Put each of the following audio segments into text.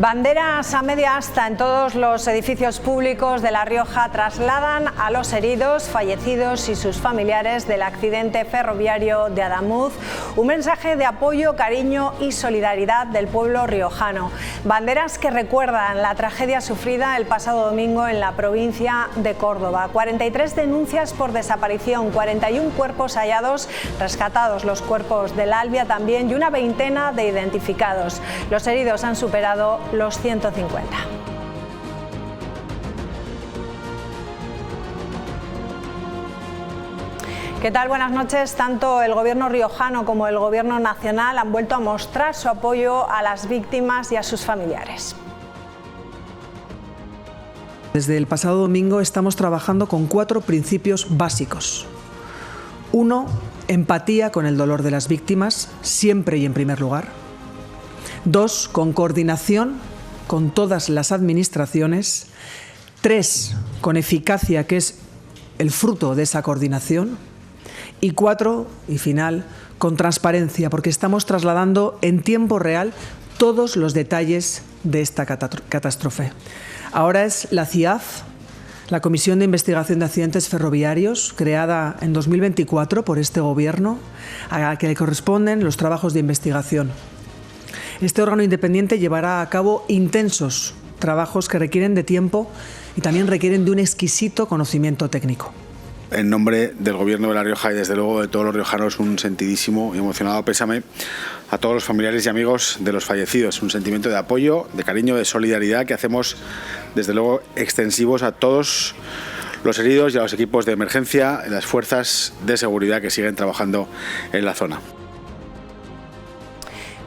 Banderas a media asta en todos los edificios públicos de La Rioja trasladan a los heridos, fallecidos y sus familiares del accidente ferroviario de Adamuz. Un mensaje de apoyo, cariño y solidaridad del pueblo riojano. Banderas que recuerdan la tragedia sufrida el pasado domingo en la provincia de Córdoba. 43 denuncias por desaparición, 41 cuerpos hallados, rescatados los cuerpos del Albia también y una veintena de identificados. Los heridos han superado los 150. ¿Qué tal? Buenas noches. Tanto el Gobierno riojano como el Gobierno nacional han vuelto a mostrar su apoyo a las víctimas y a sus familiares. Desde el pasado domingo estamos trabajando con 4 principios básicos. 1. Empatía con el dolor de las víctimas, siempre y en primer lugar. 2. Con coordinación con todas las administraciones. 3. Con eficacia, que es el fruto de esa coordinación. Y 4, y final, con transparencia, porque estamos trasladando en tiempo real todos los detalles de esta catástrofe. Ahora es la CIAF, la Comisión de Investigación de Accidentes Ferroviarios, creada en 2024 por este Gobierno, a la que le corresponden los trabajos de investigación. Este órgano independiente llevará a cabo intensos trabajos que requieren de tiempo y también requieren de un exquisito conocimiento técnico. En nombre del Gobierno de La Rioja y desde luego de todos los riojanos, un sentidísimo y emocionado pésame a todos los familiares y amigos de los fallecidos. Un sentimiento de apoyo, de cariño, de solidaridad que hacemos desde luego extensivos a todos los heridos y a los equipos de emergencia y las fuerzas de seguridad que siguen trabajando en la zona.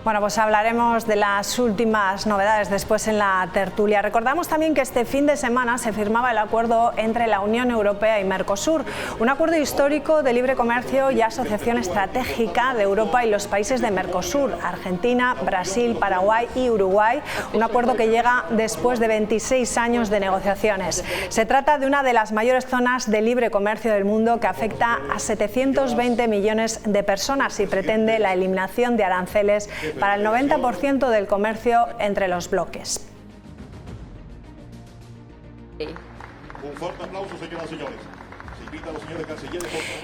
Bueno, pues hablaremos de las últimas novedades después en la tertulia. Recordamos también que este fin de semana se firmaba el acuerdo entre la Unión Europea y Mercosur, un acuerdo histórico de libre comercio y asociación estratégica de Europa y los países de Mercosur, Argentina, Brasil, Paraguay y Uruguay, un acuerdo que llega después de 26 años de negociaciones. Se trata de una de las mayores zonas de libre comercio del mundo que afecta a 720 millones de personas y pretende la eliminación de aranceles para el 90% del comercio entre los bloques. Un fuerte aplauso, señoras y señores.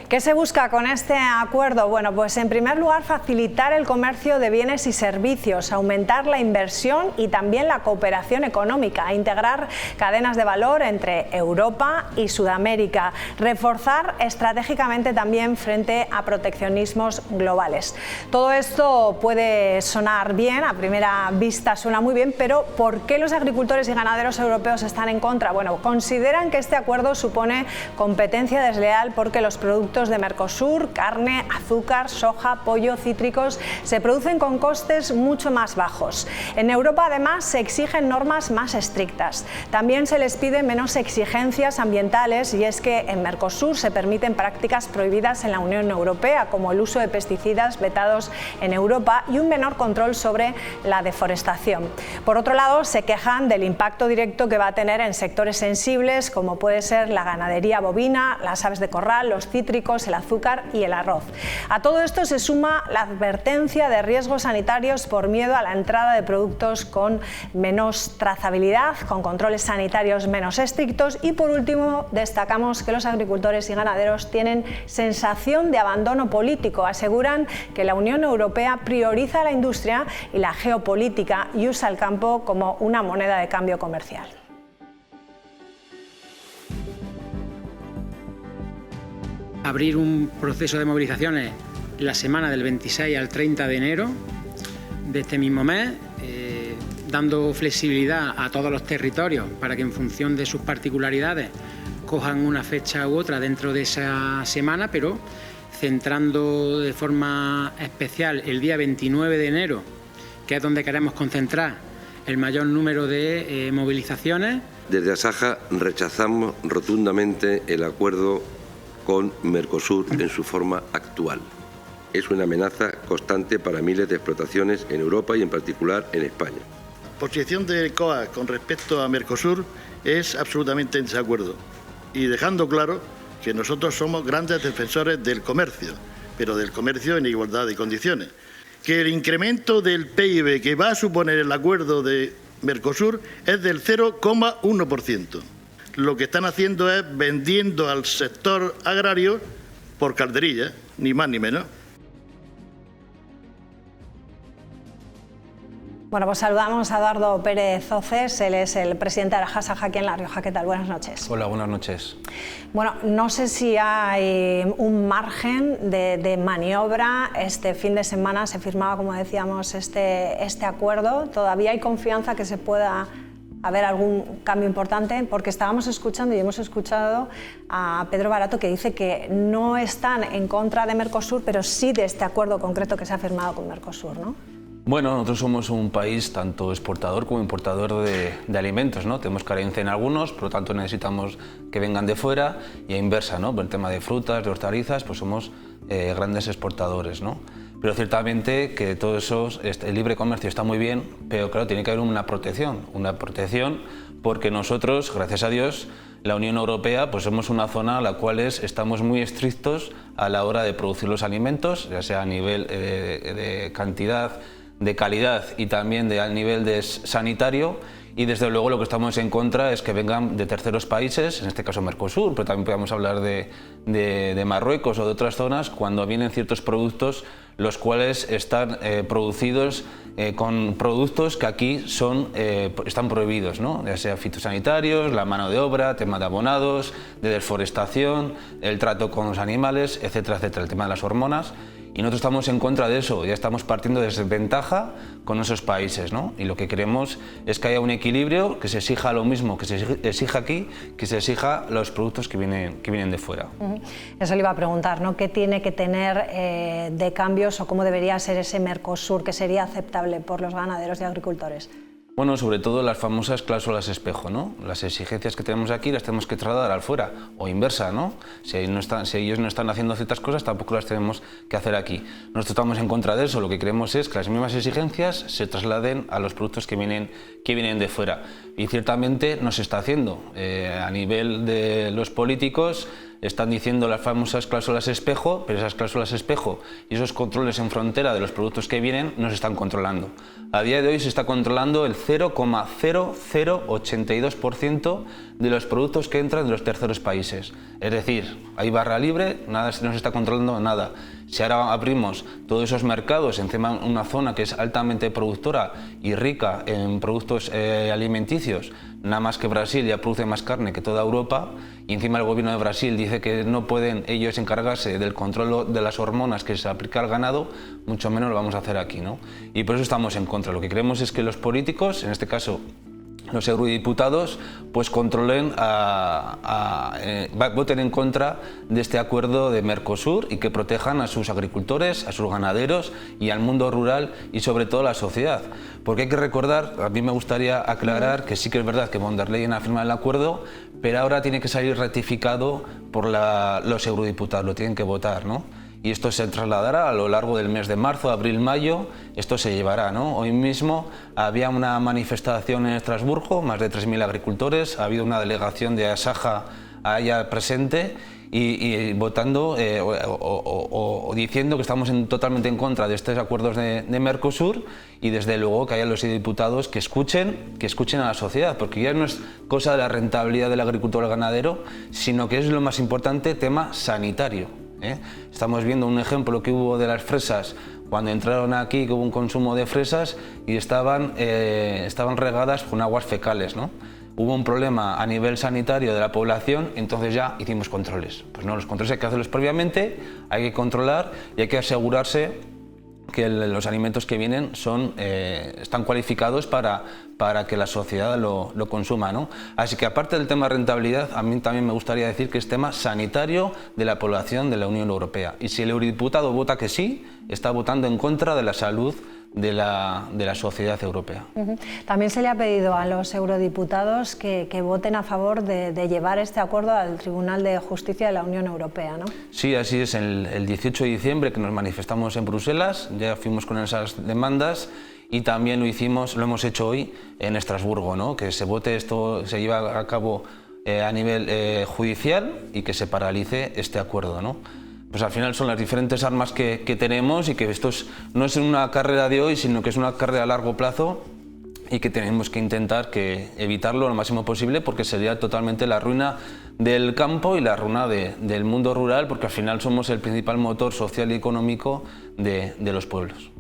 ¿Qué se busca con este acuerdo? Bueno, pues en primer lugar facilitar el comercio de bienes y servicios, aumentar la inversión y también la cooperación económica, integrar cadenas de valor entre Europa y Sudamérica, reforzar estratégicamente también frente a proteccionismos globales. Todo esto puede sonar bien, a primera vista suena muy bien, pero ¿por qué los agricultores y ganaderos europeos están en contra? Bueno, consideran que este acuerdo supone competencia desleal porque los productos de Mercosur, carne, azúcar, soja, pollo, cítricos, se producen con costes mucho más bajos. En Europa además se exigen normas más estrictas. También se les pide menos exigencias ambientales y es que en Mercosur se permiten prácticas prohibidas en la Unión Europea como el uso de pesticidas vetados en Europa y un menor control sobre la deforestación. Por otro lado, se quejan del impacto directo que va a tener en sectores sensibles como puede ser la ganadería bovina, las aves de corral, los cítricos, el azúcar y el arroz. A todo esto se suma la advertencia de riesgos sanitarios por miedo a la entrada de productos con menos trazabilidad, con controles sanitarios menos estrictos y por último destacamos que los agricultores y ganaderos tienen sensación de abandono político. Aseguran que la Unión Europea prioriza la industria y la geopolítica y usa el campo como una moneda de cambio comercial. Abrir un proceso de movilizaciones la semana del 26 al 30 de enero de este mismo mes, dando flexibilidad a todos los territorios para que en función de sus particularidades cojan una fecha u otra dentro de esa semana, pero centrando de forma especial el día 29 de enero, que es donde queremos concentrar el mayor número de movilizaciones. Desde Asaja rechazamos rotundamente el acuerdo con Mercosur en su forma actual. Es una amenaza constante para miles de explotaciones en Europa y en particular en España. La posición del COA con respecto a Mercosur es absolutamente en desacuerdo y dejando claro que nosotros somos grandes defensores del comercio, pero del comercio en igualdad de condiciones. Que el incremento del PIB que va a suponer el acuerdo de Mercosur es del 0,1%. Lo que están haciendo es vendiendo al sector agrario por calderilla, ni más ni menos. Bueno, pues saludamos a Eduardo Pérez Oces, él es el presidente de Arajasa aquí en La Rioja. ¿Qué tal? Buenas noches. Hola, buenas noches. Bueno, no sé si hay un margen de maniobra. Este fin de semana se firmaba, como decíamos, este acuerdo. ¿Todavía hay confianza que se pueda haber algún cambio importante? Porque estábamos escuchando y hemos escuchado a Pedro Barato que dice que no están en contra de Mercosur, pero sí de este acuerdo concreto que se ha firmado con Mercosur, ¿no? Bueno, nosotros somos un país tanto exportador como importador de alimentos, ¿no? Tenemos carencia en algunos, por lo tanto necesitamos que vengan de fuera, y a inversa, ¿no? Por el tema de frutas, de hortalizas, pues somos grandes exportadores, ¿no? Pero ciertamente que todo eso, el libre comercio está muy bien, pero claro, tiene que haber una protección porque nosotros, gracias a Dios, la Unión Europea, pues somos una zona a la cual estamos muy estrictos a la hora de producir los alimentos, ya sea a nivel de cantidad, de calidad y también a nivel de sanitario, y desde luego lo que estamos en contra es que vengan de terceros países, en este caso Mercosur, pero también podemos hablar de Marruecos o de otras zonas, cuando vienen ciertos productos los cuales están producidos con productos que aquí están prohibidos, ¿no? Ya sea fitosanitarios, la mano de obra, tema de abonados, de deforestación, el trato con los animales, etcétera, etcétera, el tema de las hormonas. Y nosotros estamos en contra de eso, ya estamos partiendo de desventaja con esos países, ¿no? Y lo que queremos es que haya un equilibrio, que se exija lo mismo que se exija aquí, que se exija los productos que vienen de fuera. Eso le iba a preguntar, ¿no? ¿Qué tiene que tener de cambios o cómo debería ser ese Mercosur que sería aceptable por los ganaderos y agricultores? Bueno, sobre todo las famosas cláusulas espejo, ¿no? Las exigencias que tenemos aquí las tenemos que trasladar al fuera, o inversa, ¿no? Si ellos no están haciendo ciertas cosas, tampoco las tenemos que hacer aquí. Nosotros estamos en contra de eso, lo que queremos es que las mismas exigencias se trasladen a los productos que vienen de fuera. Y ciertamente no se está haciendo. A nivel de los políticos están diciendo las famosas cláusulas espejo, pero esas cláusulas espejo y esos controles en frontera de los productos que vienen no se están controlando. A día de hoy se está controlando el 0,0082% de los productos que entran de los terceros países. Es decir, hay barra libre, no se está controlando nada. Si ahora abrimos todos esos mercados, encima una zona que es altamente productora y rica en productos alimenticios, nada más que Brasil ya produce más carne que toda Europa, y encima el gobierno de Brasil dice que no pueden ellos encargarse del control de las hormonas que se aplica al ganado, mucho menos lo vamos a hacer aquí, ¿no? Y por eso estamos en contra. Lo que queremos es que los políticos, en este caso los eurodiputados, pues controlen, voten en contra de este acuerdo de Mercosur y que protejan a sus agricultores, a sus ganaderos y al mundo rural y sobre todo a la sociedad. Porque hay que recordar, a mí me gustaría aclarar que sí que es verdad que von der Leyen ha firmado el acuerdo, pero ahora tiene que salir ratificado por los eurodiputados, lo tienen que votar, ¿no? Y esto se trasladará a lo largo del mes de marzo, abril, mayo, esto se llevará, ¿no? Hoy mismo había una manifestación en Estrasburgo, más de 3.000 agricultores, ha habido una delegación de Asaja allá presente y votando o diciendo que estamos totalmente en contra de estos acuerdos de Mercosur, y desde luego que haya los diputados que escuchen a la sociedad, porque ya no es cosa de la rentabilidad del agricultor o ganadero, sino que es lo más importante, tema sanitario. Estamos viendo un ejemplo que hubo de las fresas cuando entraron aquí, que hubo un consumo de fresas y estaban regadas con aguas fecales, ¿no? Hubo un problema a nivel sanitario de la población, entonces ya hicimos controles. Pues no, los controles hay que hacerlos previamente, hay que controlar y hay que asegurarse que los alimentos que vienen están cualificados para que la sociedad lo consuma, ¿no? Así que aparte del tema de rentabilidad, a mí también me gustaría decir que es tema sanitario de la población de la Unión Europea. Y si el eurodiputado vota que sí, está votando en contra de la salud de la sociedad europea. También se le ha pedido a los eurodiputados que voten a favor de llevar este acuerdo al Tribunal de Justicia de la Unión Europea, ¿no? Sí, así es. El 18 de diciembre que nos manifestamos en Bruselas, ya fuimos con esas demandas, y también lo hemos hecho hoy en Estrasburgo, ¿no? Que se vote esto, se lleva a cabo a nivel judicial y que se paralice este acuerdo, ¿no? Pues al final son las diferentes armas que tenemos, y que esto no es una carrera de hoy, sino que es una carrera a largo plazo, y que tenemos que intentar evitarlo lo máximo posible, porque sería totalmente la ruina del campo y la ruina del mundo rural, porque al final somos el principal motor social y económico de los pueblos.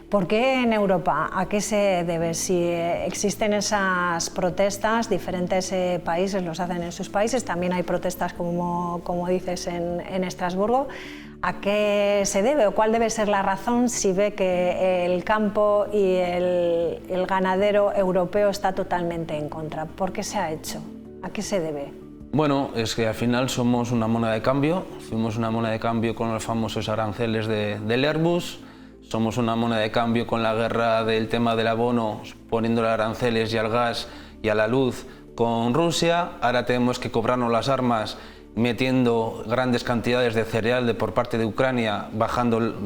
¿Por qué en Europa? ¿A qué se debe? Si existen esas protestas, diferentes países los hacen en sus países, también hay protestas, como dices, en Estrasburgo. ¿A qué se debe o cuál debe ser la razón si ve que el campo y el ganadero europeo está totalmente en contra? ¿Por qué se ha hecho? ¿A qué se debe? Bueno, es que al final somos una moneda de cambio, fuimos una moneda de cambio con los famosos aranceles del Airbus. Somos una moneda de cambio con la guerra del tema del abono, poniéndole aranceles y al gas y a la luz con Rusia. Ahora tenemos que cobrarnos las armas metiendo grandes cantidades de cereal por parte de Ucrania,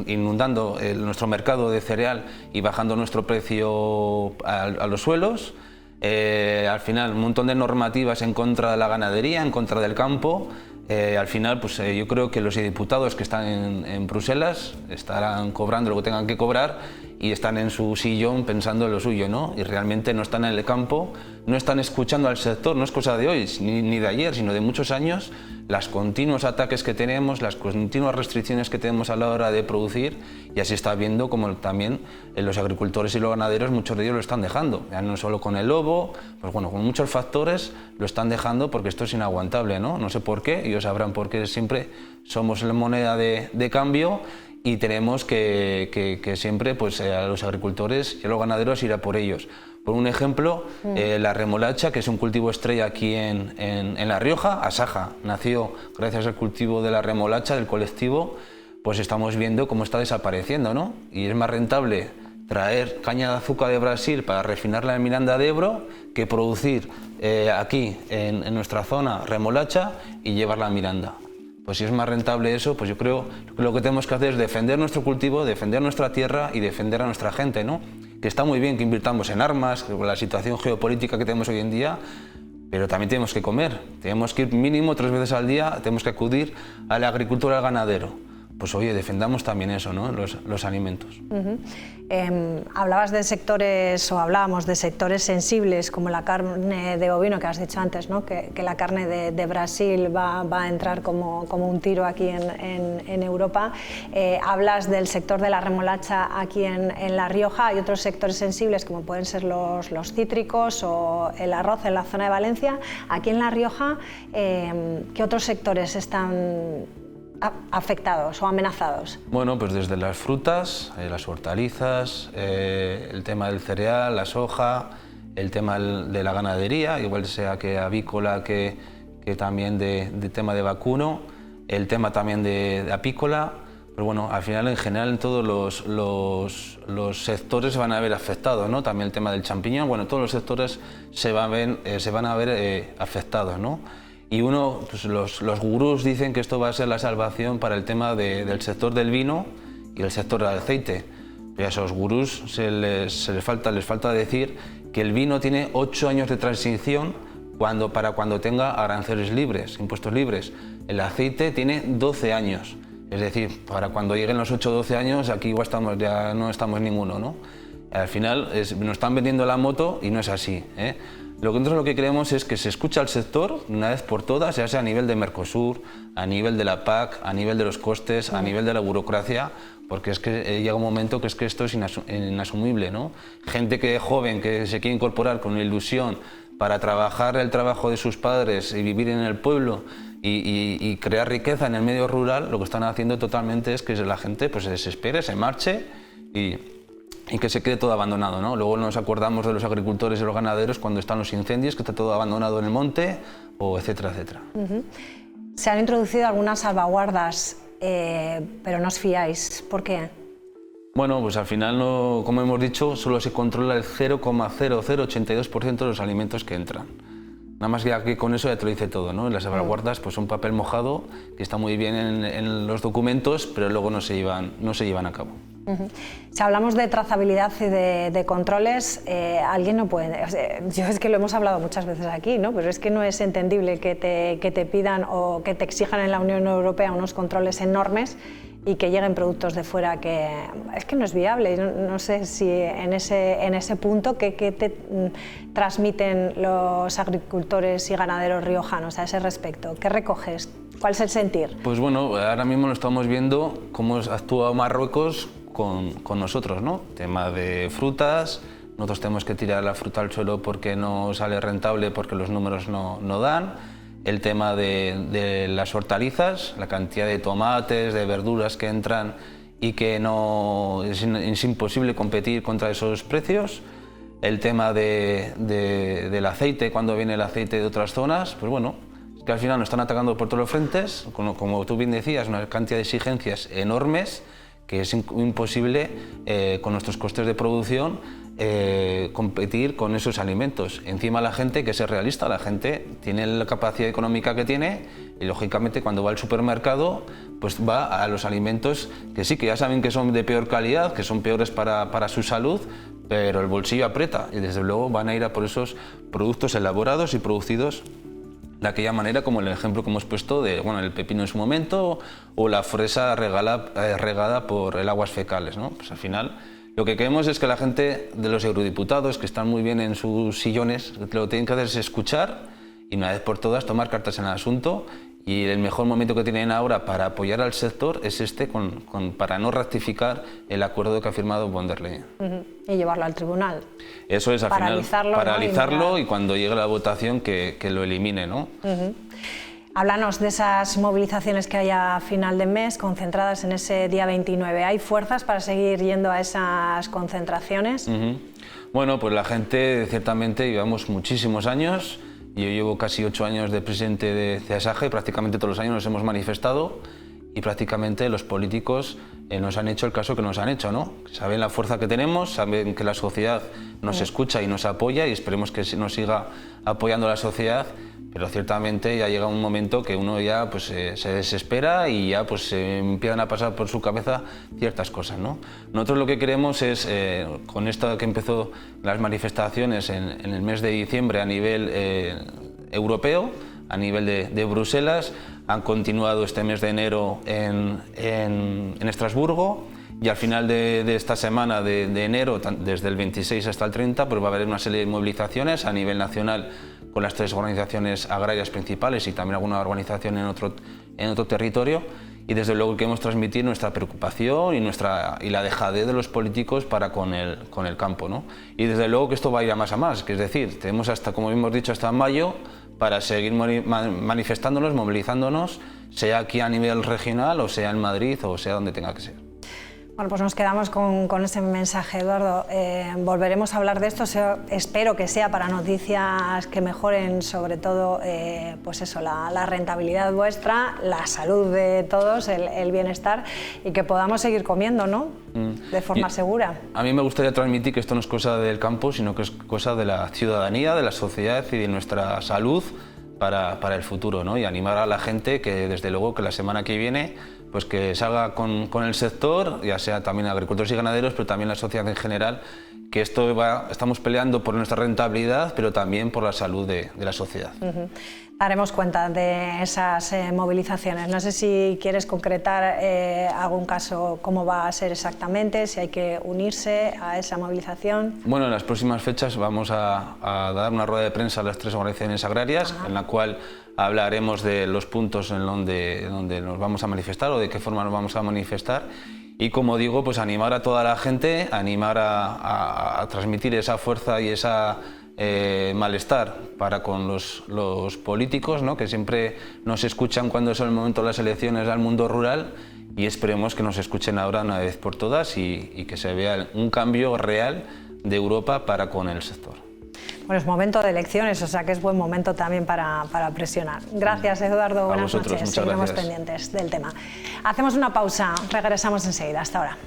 inundando nuestro mercado de cereal y bajando nuestro precio a los suelos. Al final, un montón de normativas en contra de la ganadería, en contra del campo. Al final, pues yo creo que los diputados que están en Bruselas estarán cobrando lo que tengan que cobrar y están en su sillón pensando en lo suyo, ¿no? Y realmente no están en el campo, no están escuchando al sector, no es cosa de hoy ni de ayer, sino de muchos años, los continuos ataques que tenemos, las continuas restricciones que tenemos a la hora de producir, y así está viendo como también los agricultores y los ganaderos, muchos de ellos lo están dejando, ya no solo con el lobo, pues bueno, con muchos factores lo están dejando porque esto es inaguantable, ¿no? No sé por qué, ellos sabrán por qué siempre somos la moneda de cambio y tenemos que siempre pues, a los agricultores y a los ganaderos ir a por ellos. Por un ejemplo, la remolacha, que es un cultivo estrella aquí en La Rioja, Asaja, nació gracias al cultivo de la remolacha del colectivo, pues estamos viendo cómo está desapareciendo, ¿no? Y es más rentable traer caña de azúcar de Brasil para refinarla en Miranda de Ebro que producir aquí en nuestra zona remolacha y llevarla a Miranda. Pues si es más rentable eso, pues yo creo que lo que tenemos que hacer es defender nuestro cultivo, defender nuestra tierra y defender a nuestra gente, ¿no? Que está muy bien que invirtamos en armas, con la situación geopolítica que tenemos hoy en día, pero también tenemos que comer. Tenemos que ir mínimo 3 veces al día, tenemos que acudir a la agricultura y al ganadero. Pues oye, defendamos también eso, ¿no? Los alimentos. Hablabas de sectores, o hablábamos de sectores sensibles como la carne de bovino, que has dicho antes, ¿no? Que la carne de Brasil va a entrar como un tiro aquí en Europa. Hablas del sector de la remolacha aquí en La Rioja. Hay otros sectores sensibles como pueden ser los cítricos o el arroz en la zona de Valencia. Aquí en La Rioja, ¿qué otros sectores están afectados o amenazados? Bueno, pues desde las frutas, las hortalizas, el tema del cereal, la soja, el tema de la ganadería, igual sea que avícola que también de tema de vacuno, el tema también de apícola, pero bueno, al final en general en todos los sectores se van a ver afectados, ¿no? También el tema del champiñón, bueno, todos los sectores se van a ver afectados, ¿no? Y pues los gurús dicen que esto va a ser la salvación para el tema del sector del vino y el sector del aceite. Y a esos gurús les falta decir que el vino tiene 8 años de transición para cuando tenga aranceles libres, impuestos libres. El aceite tiene 12 años. Es decir, para cuando lleguen los 8 o 12 años, aquí igual ya no estamos ninguno, ¿no? Al final nos están vendiendo la moto y no es así, ¿eh? Nosotros lo que queremos es que se escuche al sector una vez por todas, ya sea a nivel de Mercosur, a nivel de la PAC, a nivel de los costes, a nivel de la burocracia, porque es que llega un momento que esto es inasumible, ¿no? Gente joven que se quiere incorporar con ilusión para trabajar el trabajo de sus padres y vivir en el pueblo y crear riqueza en el medio rural, lo que están haciendo totalmente es que la gente pues, se desespere, se marche y que se quede todo abandonado, ¿no? Luego nos acordamos de los agricultores y los ganaderos cuando están los incendios, que está todo abandonado en el monte, o etcétera, etcétera. Se han introducido algunas salvaguardas, pero no os fiáis. ¿Por qué? Bueno, pues al final, como hemos dicho, solo se controla el 0,0082% de los alimentos que entran. Nada más que con eso ya te lo dice todo, ¿no? Las salvaguardas pues, son papel mojado, que está muy bien en los documentos, pero luego no se llevan a cabo. Si hablamos de trazabilidad y de controles, alguien no puede... yo es que lo hemos hablado muchas veces aquí, ¿no? Pero es que no es entendible que te pidan o que te exijan en la Unión Europea unos controles enormes y que lleguen productos de fuera, que es que no es viable. No sé si en ese punto ¿qué te transmiten los agricultores y ganaderos riojanos a ese respecto? ¿Qué recoges? ¿Cuál es el sentir? Pues bueno, ahora mismo lo estamos viendo cómo actúa Marruecos con nosotros, ¿no? Tema de frutas, nosotros tenemos que tirar la fruta al suelo porque no sale rentable, porque los números no dan. El tema de las hortalizas, la cantidad de tomates, de verduras que entran y que es imposible competir contra esos precios. El tema del aceite, cuando viene el aceite de otras zonas, pues bueno, es que al final nos están atacando por todos los frentes, como tú bien decías, una cantidad de exigencias enormes que es imposible con nuestros costes de producción competir con esos alimentos. Encima la gente, que es realista, la gente tiene la capacidad económica que tiene y lógicamente cuando va al supermercado pues va a los alimentos que sí, que ya saben que son de peor calidad, que son peores para su salud, pero el bolsillo aprieta y desde luego van a ir a por esos productos elaborados y producidos de aquella manera, como el ejemplo que hemos puesto de el pepino en su momento o la fresa regada por el aguas fecales, ¿no? Pues al final lo que queremos es que la gente de los eurodiputados, que están muy bien en sus sillones, lo que tienen que hacer es escuchar y una vez por todas tomar cartas en el asunto, y el mejor momento que tienen ahora para apoyar al sector es para no ratificar el acuerdo que ha firmado von der Leyen. Y llevarlo al tribunal. Eso es, al paralizarlo, ¿no? Y cuando llegue la votación que lo elimine, ¿no? Háblanos de esas movilizaciones que hay a final de mes, concentradas en ese día 29. ¿Hay fuerzas para seguir yendo a esas concentraciones? Bueno, pues la gente, ciertamente, llevamos muchísimos años. Yo llevo casi 8 años de presidente de CEASAGE, prácticamente todos los años nos hemos manifestado y prácticamente los políticos nos han hecho el caso que nos han hecho, ¿no? Saben la fuerza que tenemos, saben que la sociedad nos escucha y nos apoya y esperemos que nos siga apoyando la sociedad, pero ciertamente ya llega un momento que uno ya pues, se desespera y ya pues, empiezan a pasar por su cabeza ciertas cosas, ¿no? Nosotros lo que queremos es, con esto que empezó las manifestaciones en el mes de diciembre a nivel europeo, a nivel de Bruselas, han continuado este mes de enero en Estrasburgo y al final de esta semana de enero, desde el 26 hasta el 30, pues va a haber una serie de movilizaciones a nivel nacional con las 3 organizaciones agrarias principales y también alguna organización en otro territorio, y desde luego queremos transmitir nuestra preocupación y la dejadez de los políticos para con el campo, ¿no? Y desde luego que esto va a ir a más, que es decir, tenemos hasta, como hemos dicho, hasta mayo para seguir manifestándonos, movilizándonos, sea aquí a nivel regional o sea en Madrid o sea donde tenga que ser. Bueno, pues nos quedamos con ese mensaje, Eduardo. Volveremos a hablar de esto, espero que sea para noticias que mejoren sobre todo pues eso, la rentabilidad vuestra, la salud de todos, el bienestar y que podamos seguir comiendo, ¿no? De forma segura. A mí me gustaría transmitir que esto no es cosa del campo, sino que es cosa de la ciudadanía, de la sociedad y de nuestra salud para el futuro, ¿no? Y animar a la gente que desde luego que la semana que viene pues que salga con el sector, ya sea también agricultores y ganaderos, pero también la sociedad en general, que estamos peleando por nuestra rentabilidad, pero también por la salud de la sociedad. Daremos cuenta de esas movilizaciones. No sé si quieres concretar algún caso, cómo va a ser exactamente, si hay que unirse a esa movilización. Bueno, en las próximas fechas vamos a dar una rueda de prensa a las 3 organizaciones agrarias, en la cual hablaremos de los puntos en donde nos vamos a manifestar o de qué forma nos vamos a manifestar. Y como digo, pues animar a toda la gente, animar a transmitir esa fuerza y esa malestar para con los políticos, ¿no? Que siempre nos escuchan cuando es el momento de las elecciones al mundo rural, y esperemos que nos escuchen ahora una vez por todas y que se vea un cambio real de Europa para con el sector. Bueno, es momento de elecciones, o sea que es buen momento también para presionar. Gracias, Eduardo. Buenas noches. Seguiremos pendientes del tema. Hacemos una pausa, regresamos enseguida. Hasta ahora.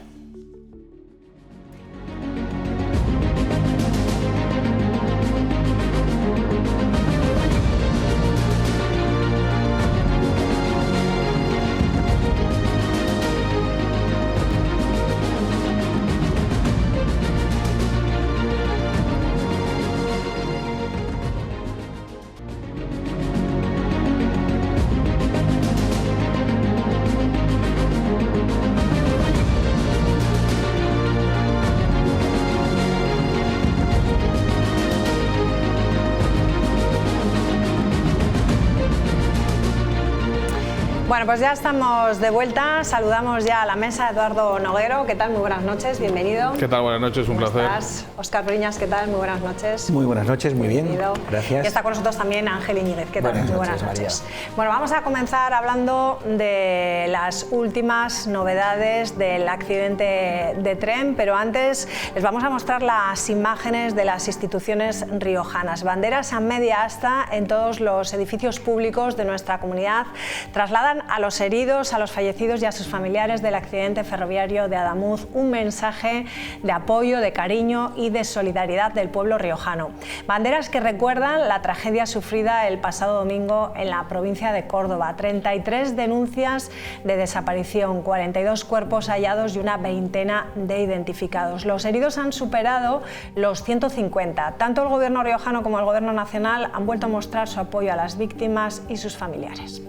Bueno, pues ya estamos de vuelta. Saludamos ya a la mesa a Eduardo Noguero. ¿Qué tal? Muy buenas noches, bienvenido. ¿Qué tal? Buenas noches, un placer. Óscar Briñas, ¿qué tal? Muy buenas noches. Muy buenas noches, muy bienvenido. Bien, gracias. Y está con nosotros también Ángel Iñiguez. ¿Qué tal? Buenas Muy buenas noches. Bueno, vamos a comenzar hablando de las últimas novedades del accidente de tren, pero antes les vamos a mostrar las imágenes de las instituciones riojanas. Banderas a media asta en todos los edificios públicos de nuestra comunidad trasladan a los heridos, a los fallecidos y a sus familiares del accidente ferroviario de Adamuz un mensaje de apoyo, de cariño y de solidaridad del pueblo riojano. Banderas que recuerdan la tragedia sufrida el pasado domingo en la provincia de Córdoba. 33 denuncias de desaparición, 42 cuerpos hallados y una veintena de identificados. Los heridos han superado los 150. Tanto el gobierno riojano como el gobierno nacional han vuelto a mostrar su apoyo a las víctimas y sus familiares.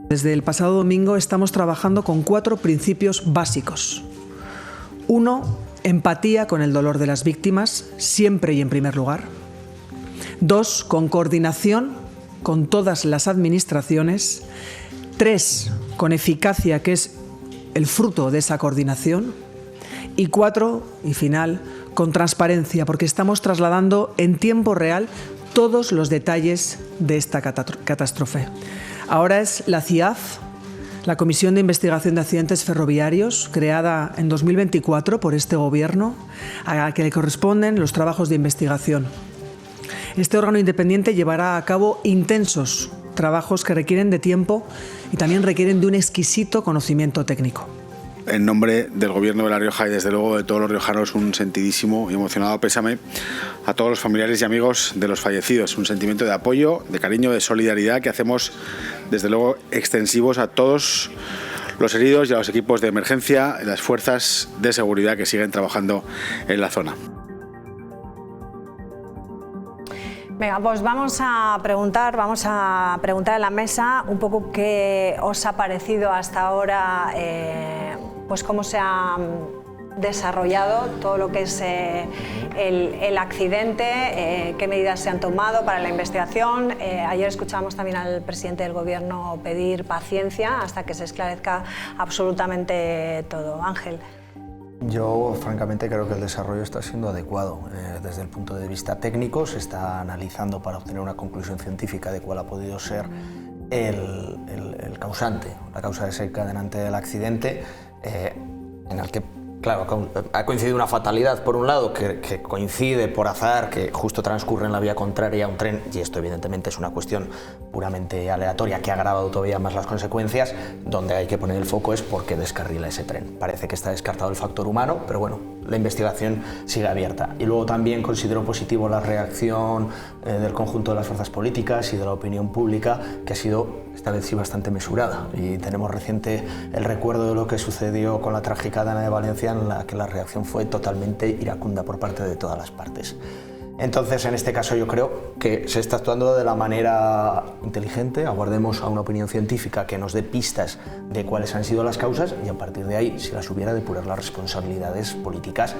Desde el pasado domingo estamos trabajando con 4 principios básicos. 1. Empatía con el dolor de las víctimas, siempre y en primer lugar. 2. Con coordinación con todas las administraciones. 3. Con eficacia, que es el fruto de esa coordinación. Y 4, y final, con transparencia, porque estamos trasladando en tiempo real todos los detalles de esta catástrofe. Ahora es la CIAF, la Comisión de Investigación de Accidentes Ferroviarios, creada en 2024 por este Gobierno, a la que le corresponden los trabajos de investigación. Este órgano independiente llevará a cabo intensos trabajos que requieren de tiempo y también requieren de un exquisito conocimiento técnico. En nombre del Gobierno de La Rioja y desde luego de todos los riojanos, un sentidísimo y emocionado pésame a todos los familiares y amigos de los fallecidos. Un sentimiento de apoyo, de cariño, de solidaridad que hacemos desde luego extensivos a todos los heridos y a los equipos de emergencia y las fuerzas de seguridad que siguen trabajando en la zona. Venga, pues vamos a preguntar en la mesa un poco qué os ha parecido hasta ahora, pues cómo se ha desarrollado todo lo que es el accidente, qué medidas se han tomado para la investigación. Ayer escuchábamos también al presidente del Gobierno pedir paciencia hasta que se esclarezca absolutamente todo. Ángel. Yo, francamente, creo que el desarrollo está siendo adecuado. Desde el punto de vista técnico, se está analizando para obtener una conclusión científica de cuál ha podido ser el causante, la causa desencadenante del accidente, en el que, claro, ha coincidido una fatalidad, por un lado, que coincide por azar, que justo transcurre en la vía contraria a un tren, y esto evidentemente es una cuestión puramente aleatoria que ha agravado todavía más las consecuencias. Donde hay que poner el foco es por qué descarrila ese tren. Parece que está descartado el factor humano, pero bueno, la investigación sigue abierta. Y luego también considero positivo la reacción del conjunto de las fuerzas políticas y de la opinión pública, que ha sido esta vez sí bastante mesurada. Y tenemos reciente el recuerdo de lo que sucedió con la trágica Dana de Valencia, en la que la reacción fue totalmente iracunda por parte de todas las partes. Entonces, en este caso yo creo que se está actuando de la manera inteligente. Aguardemos a una opinión científica que nos dé pistas de cuáles han sido las causas y a partir de ahí, si las hubiera, depurar las responsabilidades políticas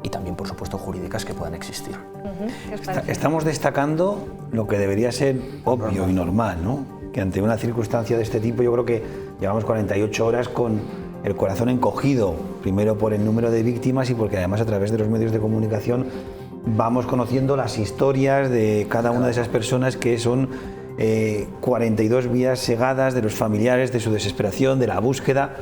y también, por supuesto, jurídicas que puedan existir. Estamos destacando lo que debería ser obvio y normal, ¿no? Que ante una circunstancia de este tipo, yo creo que llevamos 48 horas con el corazón encogido, primero por el número de víctimas y porque además a través de los medios de comunicación vamos conociendo las historias de cada una de esas personas, que son 42 vías segadas, de los familiares, de su desesperación, de la búsqueda.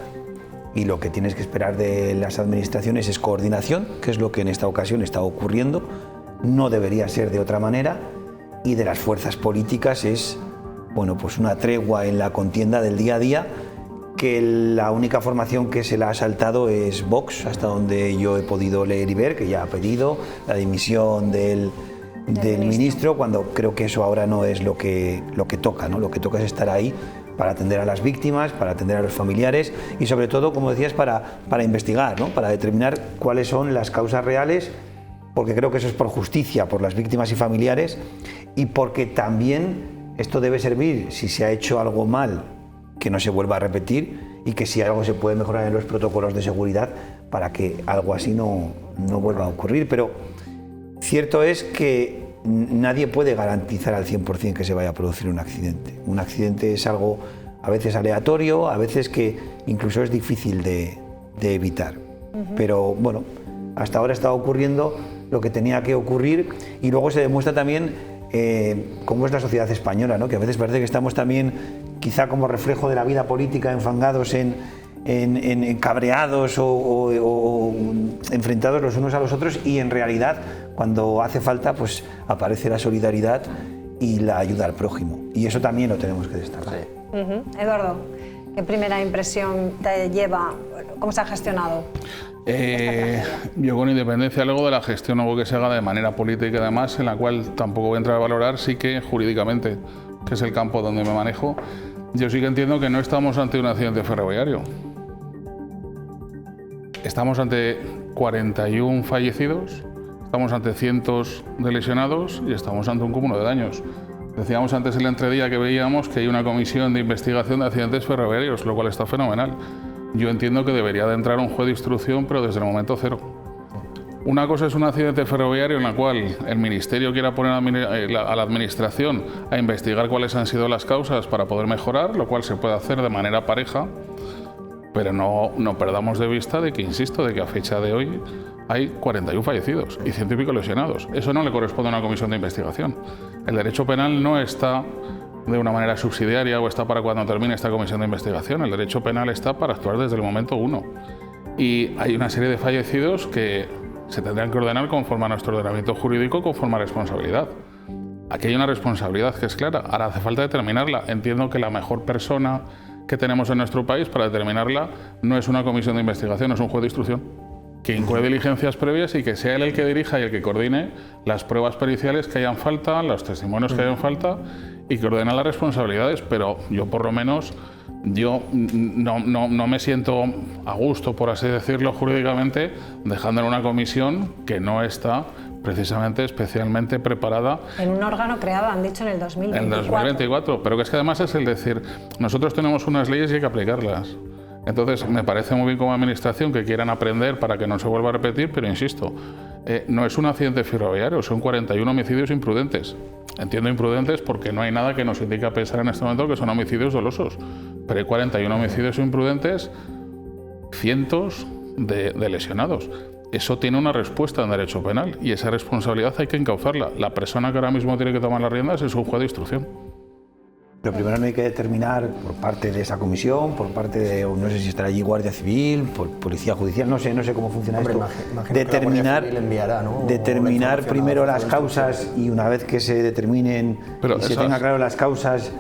Y lo que tienes que esperar de las administraciones es coordinación, que es lo que en esta ocasión está ocurriendo, no debería ser de otra manera, y de las fuerzas políticas es, bueno, pues una tregua en la contienda del día a día, que la única formación que se la ha saltado es Vox, hasta donde yo he podido leer y ver, que ya ha pedido la dimisión del ministro, cuando creo que eso ahora no es lo que toca, ¿no? Lo que toca es estar ahí para atender a las víctimas, para atender a los familiares y sobre todo, como decías, para investigar, ¿no? Para determinar cuáles son las causas reales, porque creo que eso es por justicia, por las víctimas y familiares, y porque también esto debe servir, si se ha hecho algo mal, que no se vuelva a repetir, y que si algo se puede mejorar en los protocolos de seguridad para que algo así no vuelva a ocurrir. Pero cierto es que nadie puede garantizar al 100% que se vaya a producir un accidente. Un accidente es algo a veces aleatorio, a veces que incluso es difícil de evitar. Pero bueno, hasta ahora está ocurriendo lo que tenía que ocurrir, y luego se demuestra también cómo es la sociedad española, ¿no? Que a veces parece que estamos también, quizá como reflejo de la vida política, enfangados en cabreados o enfrentados los unos a los otros, y en realidad cuando hace falta pues aparece la solidaridad y la ayuda al prójimo, y eso también lo tenemos que destacar. Eduardo, ¿qué primera impresión te lleva? ¿Cómo se ha gestionado? Yo, con independencia luego de la gestión o que se haga de manera política y demás, en la cual tampoco voy a entrar a valorar, sí que jurídicamente, que es el campo donde me manejo, yo sí que entiendo que no estamos ante un accidente ferroviario. Estamos ante 41 fallecidos, estamos ante cientos de lesionados y estamos ante un cúmulo de daños. Decíamos antes en la entredía que veíamos que hay una comisión de investigación de accidentes ferroviarios, lo cual está fenomenal. Yo entiendo que debería de entrar un juez de instrucción, pero desde el momento cero. Una cosa es un accidente ferroviario en la cual el Ministerio quiera poner a la Administración a investigar cuáles han sido las causas para poder mejorar, lo cual se puede hacer de manera pareja, pero no perdamos de vista de que, insisto, de que a fecha de hoy hay 41 fallecidos y 100 y pico lesionados. Eso no le corresponde a una comisión de investigación. El derecho penal no está de una manera subsidiaria o está para cuando termine esta comisión de investigación. El derecho penal está para actuar desde el momento 1. Y hay una serie de fallecidos que se tendrían que ordenar conforme a nuestro ordenamiento jurídico, conforme a responsabilidad. Aquí hay una responsabilidad que es clara, ahora hace falta determinarla. Entiendo que la mejor persona que tenemos en nuestro país para determinarla no es una comisión de investigación, es un juez de instrucción, que incluye diligencias previas y que sea él el que dirija y el que coordine las pruebas periciales que hayan falta, los testimonios que hayan falta, y que ordena las responsabilidades. Pero yo, por lo menos, no me siento a gusto, por así decirlo, jurídicamente, dejando en una comisión que no está precisamente especialmente preparada. En un órgano creado, han dicho, en el 2024. En el 2024, pero que es que además es el decir, nosotros tenemos unas leyes y hay que aplicarlas. Entonces, me parece muy bien como administración que quieran aprender para que no se vuelva a repetir, pero insisto, no es un accidente ferroviario, son 41 homicidios imprudentes. Entiendo imprudentes porque no hay nada que nos indique a pensar en este momento que son homicidios dolosos, pero hay 41 homicidios imprudentes, cientos de lesionados. Eso tiene una respuesta en derecho penal y esa responsabilidad hay que encauzarla. La persona que ahora mismo tiene que tomar las riendas es un juez de instrucción. Pero primero no hay que determinar por parte de esa comisión, por parte de, no sé si estará allí Guardia Civil, por Policía Judicial, no sé cómo funciona esto. Determinar primero las causas y una vez que se determinen y se tenga claro las causas,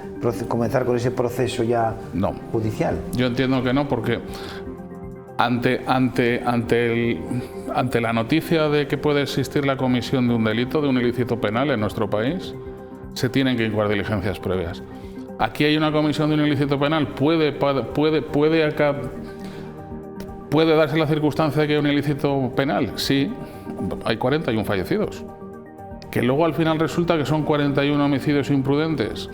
comenzar con ese proceso ya judicial. Yo entiendo que no, porque ante la noticia de que puede existir la comisión de un delito, de un ilícito penal en nuestro país, se tienen que incoar diligencias previas. Aquí hay una comisión de un ilícito penal, puede darse la circunstancia de que hay un ilícito penal, sí, hay 41 fallecidos. Que luego al final resulta que son 41 homicidios imprudentes,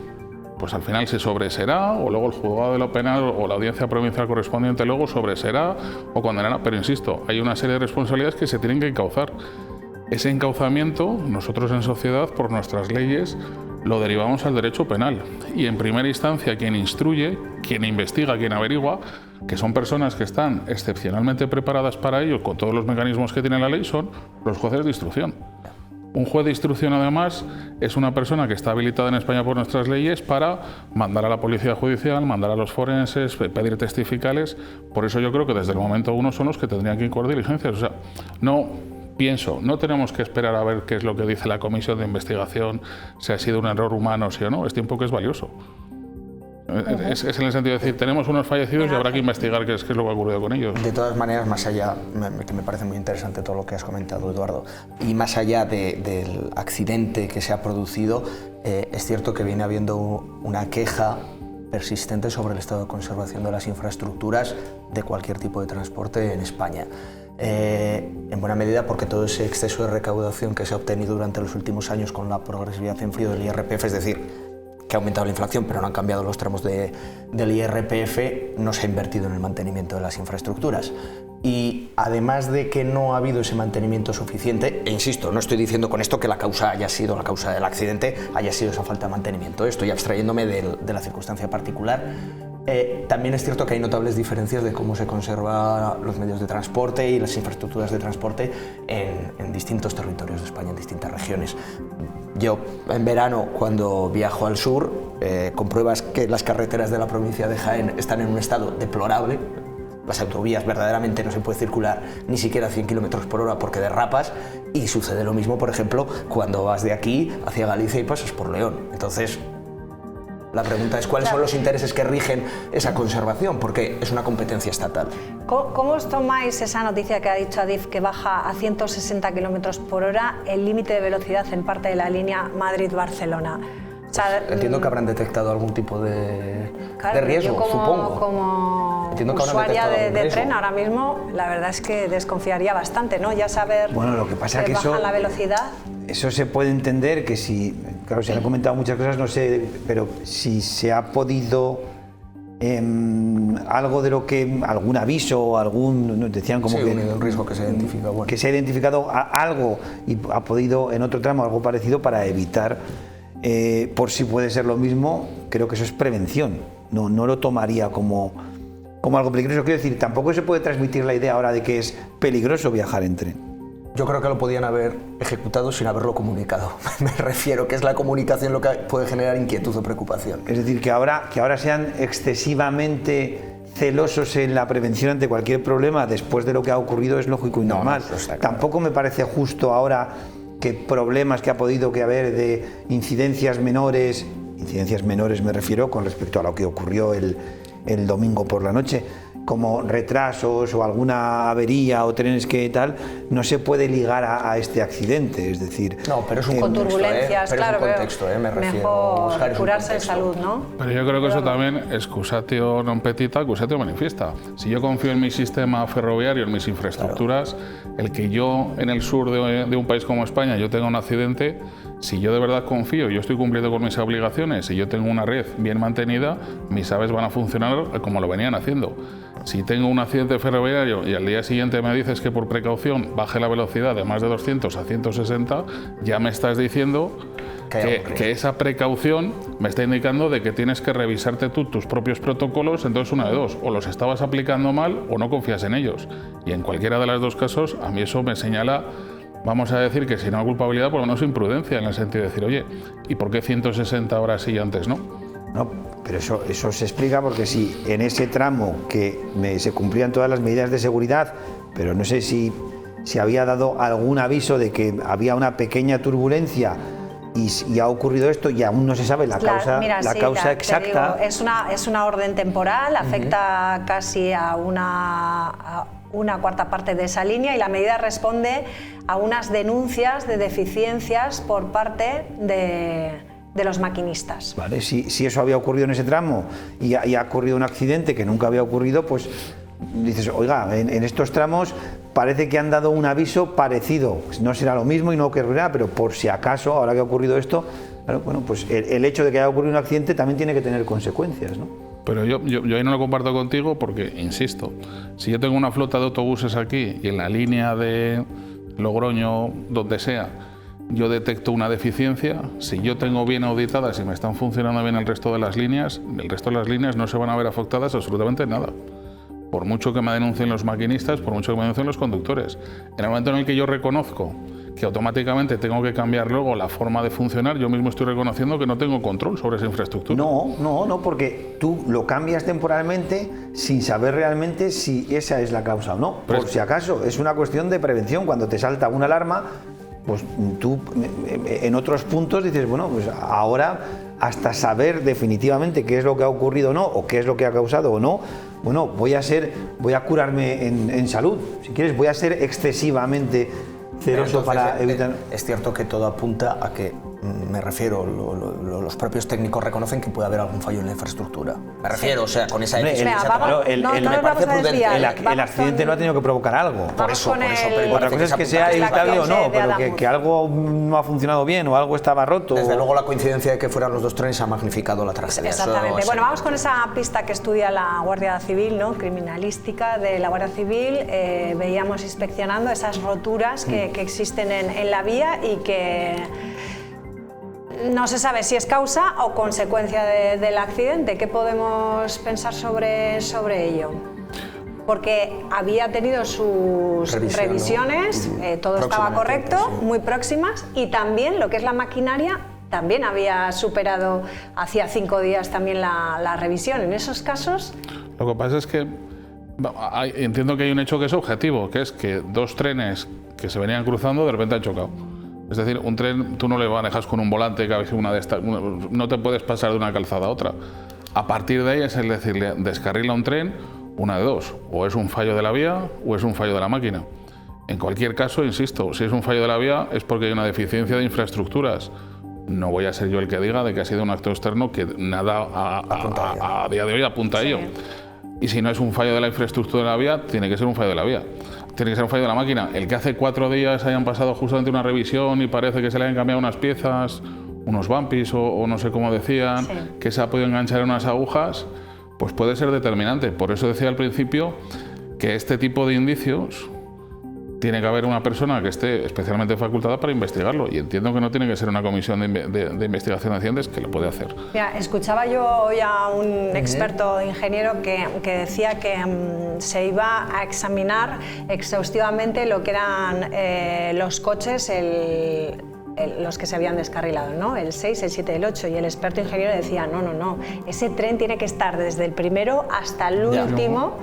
pues al final se sobreserá, o luego el juzgado de lo penal o la audiencia provincial correspondiente luego sobreserá o condenará, pero insisto, hay una serie de responsabilidades que se tienen que encauzar. Ese encauzamiento, nosotros en sociedad, por nuestras leyes, lo derivamos al derecho penal. Y en primera instancia, quien instruye, quien investiga, quien averigua, que son personas que están excepcionalmente preparadas para ello, con todos los mecanismos que tiene la ley, son los jueces de instrucción. Un juez de instrucción, además, es una persona que está habilitada en España por nuestras leyes para mandar a la policía judicial, mandar a los forenses, pedir testificales. Por eso yo creo que desde el momento 1 son los que tendrían que incoar diligencias. O sea, no tenemos que esperar a ver qué es lo que dice la comisión de investigación, si ha sido un error humano, sí o no. Es tiempo que es valioso. Es en el sentido de decir, tenemos unos fallecidos y habrá que investigar qué es lo que ha ocurrido con ellos. De todas maneras, más allá, que me parece muy interesante todo lo que has comentado, Eduardo, y más allá del accidente que se ha producido, es cierto que viene habiendo una queja persistente sobre el estado de conservación de las infraestructuras de cualquier tipo de transporte en España. En buena medida porque todo ese exceso de recaudación que se ha obtenido durante los últimos años con la progresividad en frío del IRPF, es decir, que ha aumentado la inflación, pero no han cambiado los tramos del IRPF, no se ha invertido en el mantenimiento de las infraestructuras. Y además de que no ha habido ese mantenimiento suficiente, e insisto, no estoy diciendo con esto que la causa del accidente haya sido esa falta de mantenimiento, estoy abstrayéndome de la circunstancia particular. También es cierto que hay notables diferencias de cómo se conservan los medios de transporte y las infraestructuras de transporte en distintos territorios de España, en distintas regiones. Yo en verano, cuando viajo al sur, compruebas que las carreteras de la provincia de Jaén están en un estado deplorable. Las autovías verdaderamente no se puede circular ni siquiera a 100 km por hora porque derrapas, y sucede lo mismo, por ejemplo, cuando vas de aquí hacia Galicia y pasas por León. Entonces, la pregunta es cuáles son los intereses que rigen esa conservación, porque es una competencia estatal. ¿Cómo os tomáis esa noticia que ha dicho Adif, que baja a 160 km por hora el límite de velocidad en parte de la línea Madrid-Barcelona? O sea, entiendo que habrán detectado algún tipo de riesgo, yo supongo. Como usuaria de tren ahora mismo, la verdad es que desconfiaría bastante, ¿no? Ya saber lo que pasa es que baja la velocidad. Eso se puede entender que si, claro, se han comentado muchas cosas, no sé, pero si se ha podido algo de lo que, algún aviso o algún, decían como que un riesgo que se ha identificado, bueno. Que se ha identificado algo y ha podido en otro tramo algo parecido para evitar, por si puede ser lo mismo, creo que eso es prevención, no lo tomaría como algo peligroso. Quiero decir, tampoco se puede transmitir la idea ahora de que es peligroso viajar en tren. Yo creo que lo podían haber ejecutado sin haberlo comunicado. Me refiero que es la comunicación lo que puede generar inquietud o preocupación. Es decir, que ahora sean excesivamente celosos en la prevención ante cualquier problema después de lo que ha ocurrido es lógico y normal. Tampoco me parece justo ahora que problemas que ha podido haber de incidencias menores me refiero con respecto a lo que ocurrió el domingo por la noche, como retrasos o alguna avería o trenes que tal, no se puede ligar a este accidente, es decir... No, pero es un con contexto, turbulencias, pero claro, es un contexto, me refiero. Mejor curarse en salud, ¿no? Pero yo creo que eso también, excusatio non petita, accusatio manifiesta. Si yo confío en mi sistema ferroviario, en mis infraestructuras, el que yo en el sur de un país como España yo tenga un accidente, si yo de verdad confío, yo estoy cumpliendo con mis obligaciones, si yo tengo una red bien mantenida, mis aves van a funcionar como lo venían haciendo. Si tengo un accidente ferroviario y al día siguiente me dices que por precaución baje la velocidad de más de 200 a 160, ya me estás diciendo que esa precaución me está indicando de que tienes que revisarte tú tus propios protocolos. Entonces, una de dos, o los estabas aplicando mal o no confías en ellos. Y en cualquiera de los dos casos, a mí eso me señala, vamos a decir que si no culpabilidad, por lo menos imprudencia, en el sentido de decir, oye, ¿y por qué 160 horas sí y antes no? No, pero eso se explica porque si en ese tramo que se cumplían todas las medidas de seguridad, pero no sé si había dado algún aviso de que había una pequeña turbulencia y ha ocurrido esto y aún no se sabe la causa, causa exacta. Digo, es una orden temporal, afecta casi a una cuarta parte de esa línea, y la medida responde a unas denuncias de deficiencias por parte de los maquinistas. Vale, si eso había ocurrido en ese tramo y ha ocurrido un accidente que nunca había ocurrido, pues dices, oiga, en estos tramos parece que han dado un aviso parecido, no será lo mismo y no ocurrirá, pero por si acaso, ahora que ha ocurrido esto, claro, bueno, pues el hecho de que haya ocurrido un accidente también tiene que tener consecuencias, ¿no? Pero yo ahí no lo comparto contigo porque, insisto, si yo tengo una flota de autobuses aquí y en la línea de Logroño, donde sea, yo detecto una deficiencia, si yo tengo bien auditadas y me están funcionando bien el resto de las líneas no se van a ver afectadas absolutamente nada. Por mucho que me denuncien los maquinistas, por mucho que me denuncien los conductores. En el momento en el que yo reconozco que automáticamente tengo que cambiar luego la forma de funcionar, yo mismo estoy reconociendo que no tengo control sobre esa infraestructura. No, porque tú lo cambias temporalmente sin saber realmente si esa es la causa o no. Por si acaso, es una cuestión de prevención. Cuando te salta una alarma, pues tú en otros puntos dices, bueno, pues ahora hasta saber definitivamente qué es lo que ha ocurrido o no, o qué es lo que ha causado o no, bueno, voy a curarme en salud. Si quieres, voy a ser excesivamente celoso para evitar... Es cierto que todo apunta a que Me refiero, los propios técnicos reconocen que puede haber algún fallo en la infraestructura. Me refiero, o sea, con esa decisión. Me parece prudente. El accidente no ha tenido que provocar algo. Por eso. Pero otra cosa es que sea evitable o no, pero que algo no ha funcionado bien o algo estaba roto. Desde luego la coincidencia de que fueran los dos trenes ha magnificado la tragedia. Exactamente. Bueno, vamos con esa pista que estudia la Guardia Civil, ¿no? Criminalística de la Guardia Civil. Veíamos inspeccionando esas roturas que existen en la vía y que no se sabe si es causa o consecuencia del accidente. ¿Qué podemos pensar sobre ello? Porque había tenido sus revisiones, todo estaba correcto, muy próximas, y también lo que es la maquinaria también había superado hacía 5 días también la revisión. En esos casos... Lo que pasa es que entiendo que hay un hecho que es objetivo, que es que dos trenes que se venían cruzando de repente han chocado. Es decir, un tren tú no le manejas con un volante, que a veces no te puedes pasar de una calzada a otra. A partir de ahí es decir, descarrila un tren, una de dos, o es un fallo de la vía o es un fallo de la máquina. En cualquier caso, insisto, si es un fallo de la vía es porque hay una deficiencia de infraestructuras. No voy a ser yo el que diga de que ha sido un acto externo que nada a día de hoy apunta a ello. Y si no es un fallo de la infraestructura de la vía, tiene que ser un fallo de la vía. Tiene que ser un fallo de la máquina. El que hace 4 días hayan pasado justamente una revisión y parece que se le hayan cambiado unas piezas, unos bumpis o no sé cómo decían, que se ha podido enganchar en unas agujas, pues puede ser determinante. Por eso decía al principio que este tipo de indicios tiene que haber una persona que esté especialmente facultada para investigarlo, y entiendo que no tiene que ser una comisión de investigación de accidentes que lo puede hacer. Mira, escuchaba yo hoy a un experto ingeniero que decía que se iba a examinar exhaustivamente lo que eran los coches, los que se habían descarrilado, ¿no? El 6, el 7, el 8, y el experto ingeniero decía, no, ese tren tiene que estar desde el primero hasta el último.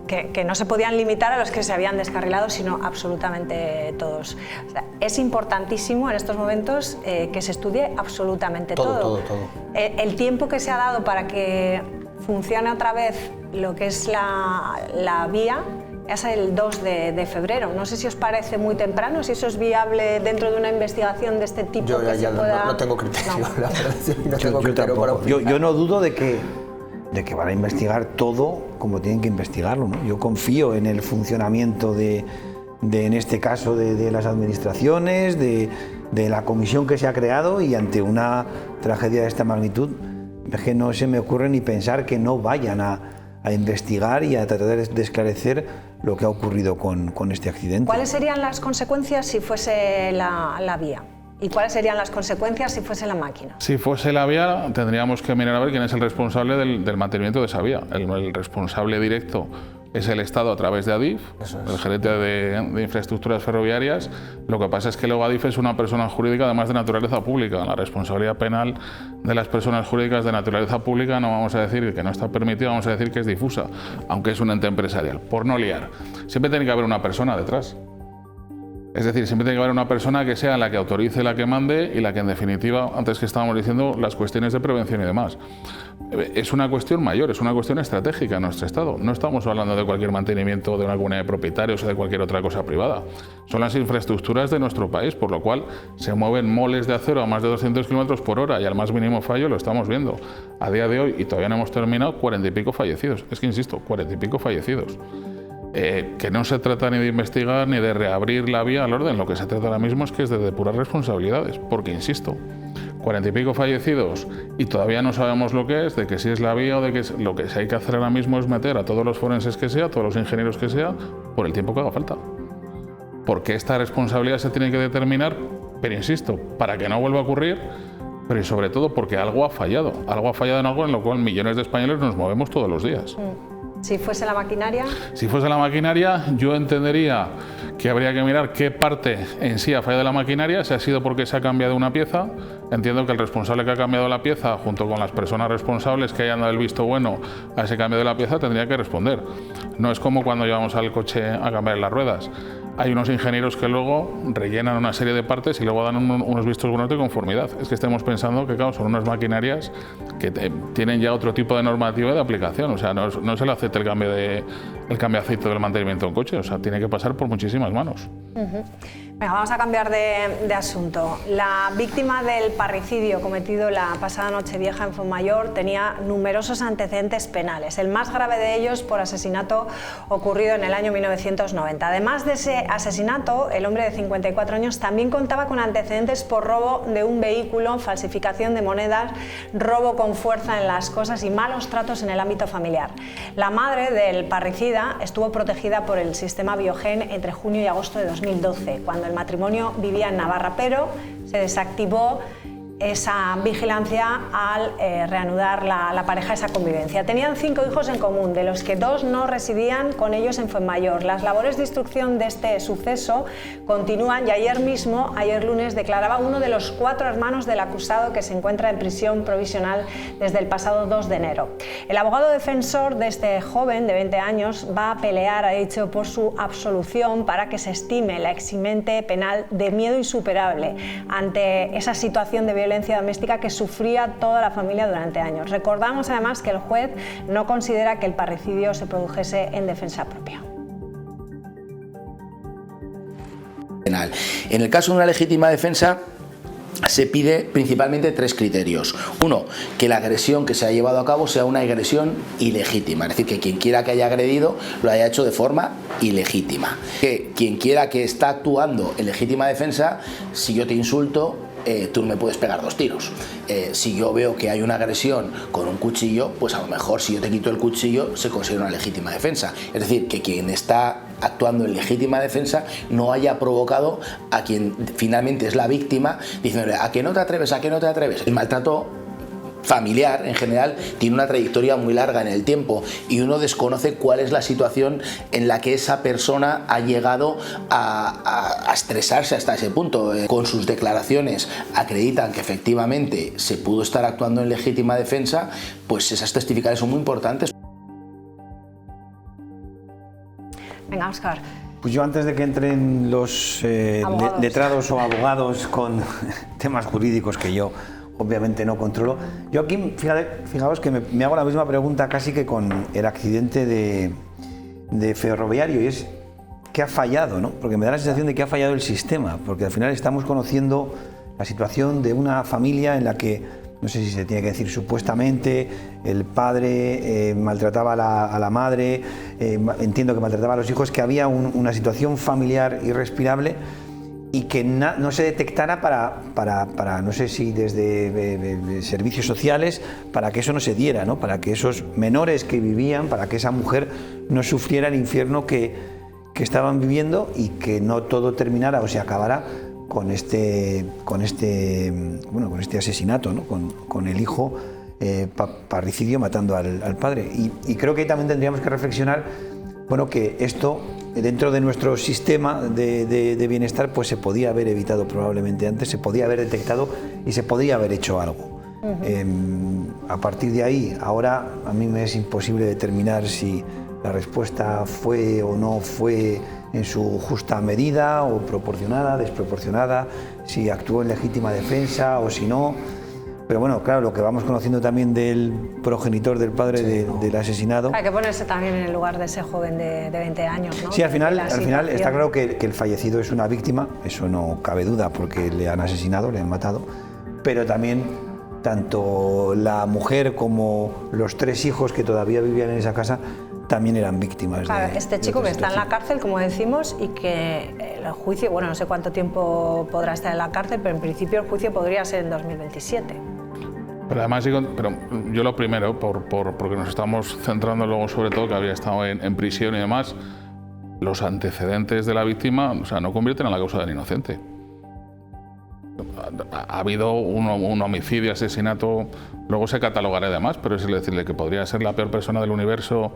Que no se podían limitar a los que se habían descarrilado, sino absolutamente todos. O sea, es importantísimo en estos momentos que se estudie absolutamente todo. El tiempo que se ha dado para que funcione otra vez lo que es la vía es el 2 de febrero. No sé si os parece muy temprano, si eso es viable dentro de una investigación de este tipo. Yo no tengo criterio, la verdad. Yo no dudo de que van a investigar todo como tienen que investigarlo, ¿no? Yo confío en el funcionamiento en este caso, de las administraciones, de la comisión que se ha creado, y ante una tragedia de esta magnitud, es que no se me ocurre ni pensar que no vayan a investigar y a tratar de esclarecer lo que ha ocurrido con este accidente. ¿Cuáles serían las consecuencias si fuese la vía? ¿Y cuáles serían las consecuencias si fuese la máquina? Si fuese la vía, tendríamos que mirar a ver quién es el responsable del mantenimiento de esa vía. El responsable directo es el Estado a través de Adif, el gerente de infraestructuras ferroviarias. Lo que pasa es que luego Adif es una persona jurídica además de naturaleza pública. La responsabilidad penal de las personas jurídicas de naturaleza pública no vamos a decir que no está permitida, vamos a decir que es difusa, aunque es un ente empresarial. Por no liar, siempre tiene que haber una persona detrás. Es decir, siempre tiene que haber una persona que sea la que autorice, la que mande, y la que en definitiva, antes que estábamos diciendo, las cuestiones de prevención y demás. Es una cuestión mayor, es una cuestión estratégica en nuestro Estado. No estamos hablando de cualquier mantenimiento de una comunidad de propietarios o de cualquier otra cosa privada. Son las infraestructuras de nuestro país, por lo cual se mueven moles de acero a más de 200 kilómetros por hora, y al más mínimo fallo lo estamos viendo. A día de hoy, y todavía no hemos terminado, 40 y pico fallecidos. Es que insisto, 40 y pico fallecidos. Que no se trata ni de investigar ni de reabrir la vía al orden, lo que se trata ahora mismo es que es de depurar responsabilidades, porque insisto, 40 y pico fallecidos y todavía no sabemos lo que es, de que si es la vía o de que lo que hay que hacer ahora mismo es meter a todos los forenses que sea, a todos los ingenieros que sea, por el tiempo que haga falta. Porque esta responsabilidad se tiene que determinar, pero insisto, para que no vuelva a ocurrir, pero y sobre todo porque algo ha fallado en algo en lo cual millones de españoles nos movemos todos los días. Si fuese la maquinaria... Si fuese la maquinaria, yo entendería que habría que mirar qué parte en sí ha fallado de la maquinaria, si ha sido porque se ha cambiado una pieza. Entiendo que el responsable que ha cambiado la pieza, junto con las personas responsables que hayan dado el visto bueno a ese cambio de la pieza, tendría que responder. No es como cuando llevamos al coche a cambiar las ruedas. Hay unos ingenieros que luego rellenan una serie de partes y luego dan unos vistos buenos de conformidad. Es que estemos pensando que, claro, son unas maquinarias que tienen ya otro tipo de normativa de aplicación. O sea, no se le acepta el cambio de aceite del mantenimiento de un coche. O sea, tiene que pasar por muchísimas manos. Venga, vamos a cambiar de asunto. La víctima del parricidio cometido la pasada Nochevieja en Fuenmayor tenía numerosos antecedentes penales, el más grave de ellos por asesinato ocurrido en el año 1990. Además de ese asesinato, el hombre de 54 años también contaba con antecedentes por robo de un vehículo, falsificación de monedas, robo con fuerza en las cosas y malos tratos en el ámbito familiar. La madre del parricida estuvo protegida por el sistema Biogen entre junio y agosto de 2012, cuando el matrimonio vivía en Navarra, pero se desactivó esa vigilancia al reanudar la pareja esa convivencia. Tenían 5 hijos en común, de los que 2 no residían con ellos en Fuenmayor. Las labores de instrucción de este suceso continúan y ayer lunes, declaraba uno de los 4 hermanos del acusado que se encuentra en prisión provisional desde el pasado 2 de enero. El abogado defensor de este joven de 20 años va a pelear, ha dicho, por su absolución para que se estime la eximente penal de miedo insuperable ante esa situación de violencia doméstica que sufría toda la familia durante años. Recordamos además que el juez no considera que el parricidio se produjese en defensa propia. En el caso de una legítima defensa se pide principalmente 3 criterios. 1, que la agresión que se ha llevado a cabo sea una agresión ilegítima, es decir, que quien quiera que haya agredido lo haya hecho de forma ilegítima. Que quien quiera que está actuando en legítima defensa, si yo te insulto, tú me puedes pegar 2 tiros. Si yo veo que hay una agresión con un cuchillo, pues a lo mejor si yo te quito el cuchillo se considera una legítima defensa. Es decir, que quien está actuando en legítima defensa no haya provocado a quien finalmente es la víctima diciéndole ¿a que no te atreves? ¿A que no te atreves? El maltrato familiar en general tiene una trayectoria muy larga en el tiempo y uno desconoce cuál es la situación en la que esa persona ha llegado a estresarse hasta ese punto. Con sus declaraciones acreditan que efectivamente se pudo estar actuando en legítima defensa, pues esas testificales son muy importantes. Venga, Óscar. Pues yo, antes de que entren los letrados o abogados con temas jurídicos que yo obviamente no controlo, yo aquí, fijaos que me hago la misma pregunta casi que con el accidente de ferroviario, y es ¿qué ha fallado? ¿No? Porque me da la sensación de que ha fallado el sistema, porque al final estamos conociendo la situación de una familia en la que, no sé si se tiene que decir supuestamente, el padre maltrataba a la madre, entiendo que maltrataba a los hijos, que había una situación familiar irrespirable y que no se detectara para no sé si desde servicios sociales, para que eso no se diera, ¿no? Para que esos menores que vivían, para que esa mujer no sufriera el infierno que estaban viviendo y que no todo terminara o se acabara con este asesinato, ¿no? Con el hijo parricidio matando al padre. Y creo que también tendríamos que reflexionar, bueno, que esto dentro de nuestro sistema de bienestar pues se podía haber evitado probablemente antes, se podía haber detectado y se podía haber hecho algo. A partir de ahí, ahora a mí me es imposible determinar si la respuesta fue o no fue en su justa medida o proporcionada, desproporcionada, si actuó en legítima defensa o si no. Pero bueno, claro, lo que vamos conociendo también del progenitor del padre del asesinado. Hay que ponerse también en el lugar de ese joven de 20 años, ¿no? Sí, al final está claro que el fallecido es una víctima, eso no cabe duda, porque le han asesinado, le han matado, pero también tanto la mujer como los 3 hijos que todavía vivían en esa casa también eran víctimas. Claro, este chico que está en la cárcel, como decimos, y que el juicio, bueno, no sé cuánto tiempo podrá estar en la cárcel, pero en principio el juicio podría ser en 2027. Pero además, yo lo primero, porque nos estamos centrando luego sobre todo que había estado en prisión y demás, los antecedentes de la víctima, o sea, no convierten a la causa del inocente. Ha habido un homicidio, asesinato, luego se catalogará además, pero es decirle que podría ser la peor persona del universo,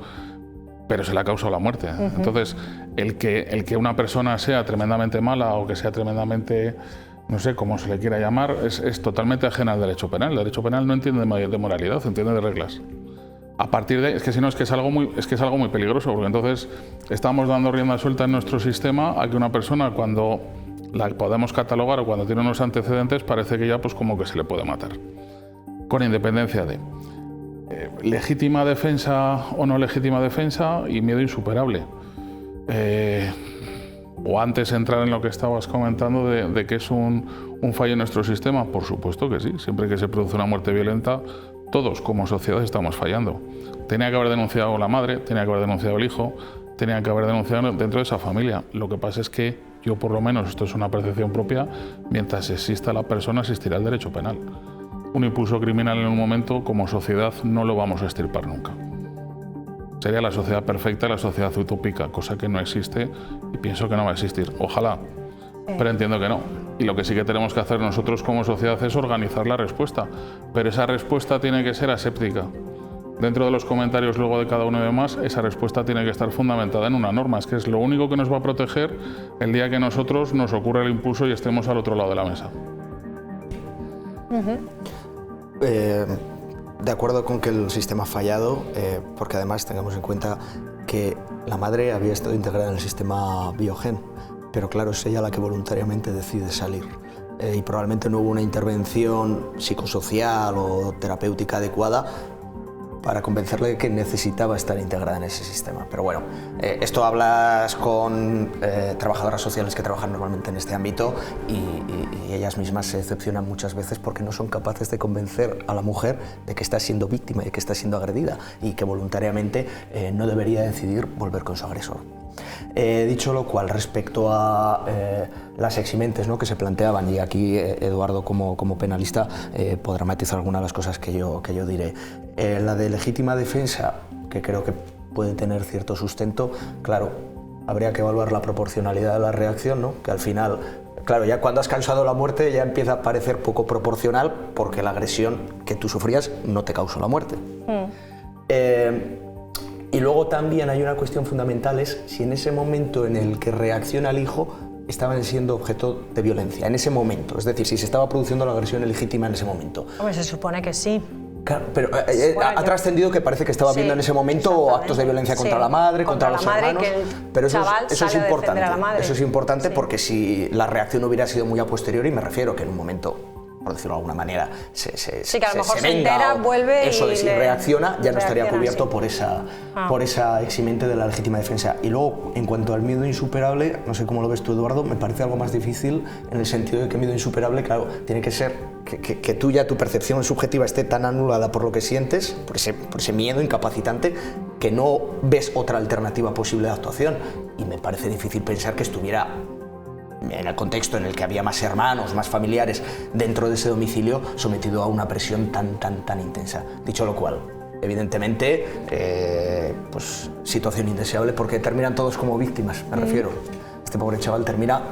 pero se le ha causado la muerte. Entonces, el que una persona sea tremendamente mala o que sea tremendamente, no sé cómo se le quiera llamar, es totalmente ajena al derecho penal. El derecho penal no entiende de moralidad, entiende de reglas. A partir de ahí, es que si no, es que es algo muy peligroso, porque entonces estamos dando rienda suelta en nuestro sistema a que una persona, cuando la podemos catalogar o cuando tiene unos antecedentes, parece que ya pues como que se le puede matar. Con independencia de legítima defensa o no legítima defensa y miedo insuperable. O antes entrar en lo que estabas comentando de que es un fallo en nuestro sistema, por supuesto que sí. Siempre que se produce una muerte violenta, todos como sociedad estamos fallando. Tenía que haber denunciado la madre, tenía que haber denunciado el hijo, tenía que haber denunciado dentro de esa familia. Lo que pasa es que yo, por lo menos, esto es una percepción propia, mientras exista la persona existirá el derecho penal. Un impulso criminal en un momento, como sociedad, no lo vamos a extirpar nunca. Sería la sociedad perfecta, la sociedad utópica, cosa que no existe y pienso que no va a existir. Ojalá, pero entiendo que no. Y lo que sí que tenemos que hacer nosotros como sociedad es organizar la respuesta, pero esa respuesta tiene que ser aséptica. Dentro de los comentarios luego de cada uno y demás, esa respuesta tiene que estar fundamentada en una norma, es que es lo único que nos va a proteger el día que nosotros nos ocurra el impulso y estemos al otro lado de la mesa. De acuerdo con que el sistema ha fallado, porque además tengamos en cuenta que la madre había estado integrada en el sistema Biogen, pero claro, es ella la que voluntariamente decide salir. Y probablemente no hubo una intervención psicosocial o terapéutica adecuada para convencerle de que necesitaba estar integrada en ese sistema. Pero bueno, esto hablas con trabajadoras sociales que trabajan normalmente en este ámbito y ellas mismas se decepcionan muchas veces porque no son capaces de convencer a la mujer de que está siendo víctima y que está siendo agredida y que voluntariamente no debería decidir volver con su agresor. Dicho lo cual, respecto a las eximentes, ¿no?, que se planteaban, y aquí Eduardo como penalista podrá matizar algunas de las cosas que yo diré. La de legítima defensa, que creo que puede tener cierto sustento, claro, habría que evaluar la proporcionalidad de la reacción, ¿no?, que al final, claro, ya cuando has causado la muerte ya empieza a parecer poco proporcional porque la agresión que tú sufrías no te causó la muerte. Y luego también hay una cuestión fundamental, es si en ese momento en el que reacciona el hijo estaban siendo objeto de violencia, en ese momento, es decir, si se estaba produciendo la agresión ilegítima en ese momento. Hombre, se supone que sí. Claro, pero ha trascendido que parece que estaba viendo en ese momento actos de violencia contra la madre, contra los hermanos, pero eso es importante. Eso es importante porque si la reacción hubiera sido muy a posteriori, me refiero que en un momento, por decirlo de alguna manera, que a lo mejor se entera, vuelve eso y de si reacciona ya no estaría cubierto por esa eximente de la legítima defensa. Y luego, en cuanto al miedo insuperable, no sé cómo lo ves tú, Eduardo, me parece algo más difícil en el sentido de que miedo insuperable, claro, tiene que ser que tú ya tu percepción subjetiva esté tan anulada por lo que sientes, por ese miedo incapacitante, que no ves otra alternativa posible de actuación. Y me parece difícil pensar que estuviera en el contexto en el que había más hermanos, más familiares dentro de ese domicilio, sometido a una presión tan intensa. Dicho lo cual, evidentemente, pues situación indeseable porque terminan todos como víctimas, me refiero. Este pobre chaval termina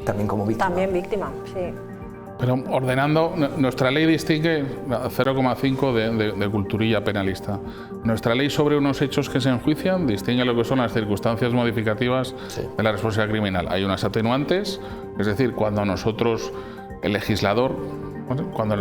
también como víctima. También víctima, sí. Pero ordenando, nuestra ley distingue 0,5 de culturilla penalista. Nuestra ley sobre unos hechos que se enjuician distingue lo que son las circunstancias modificativas de la responsabilidad criminal. Hay unas atenuantes, es decir, cuando nosotros, el legislador, cuando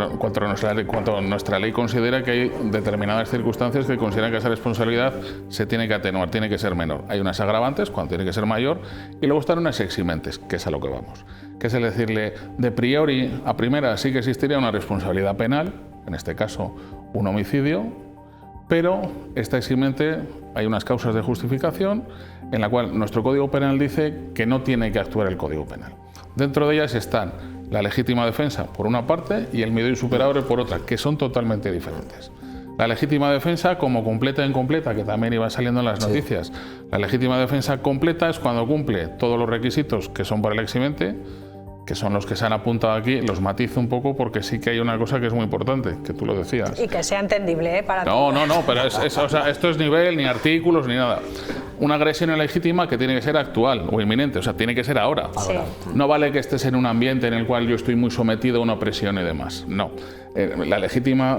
nuestra ley considera que hay determinadas circunstancias que consideran que esa responsabilidad se tiene que atenuar, tiene que ser menor. Hay unas agravantes, cuando tiene que ser mayor, y luego están unas eximentes, que es a lo que vamos. Que es el decirle, de priori, a primera sí que existiría una responsabilidad penal, en este caso un homicidio, pero esta eximente hay unas causas de justificación en la cual nuestro Código Penal dice que no tiene que actuar el Código Penal. Dentro de ellas están la legítima defensa por una parte y el miedo insuperable por otra, que son totalmente diferentes. La legítima defensa como completa e incompleta, que también iba saliendo en las noticias. La legítima defensa completa es cuando cumple todos los requisitos que son para el eximente, que son los que se han apuntado aquí. Los matizo un poco porque sí que hay una cosa que es muy importante, que tú lo decías. Y que sea entendible, para todos. No, pero o sea, esto es nivel, ni artículos, ni nada. Una agresión ilegítima que tiene que ser actual o inminente, o sea, tiene que ser ahora. Sí. No vale que estés en un ambiente en el cual yo estoy muy sometido a una opresión y demás. No. La legítima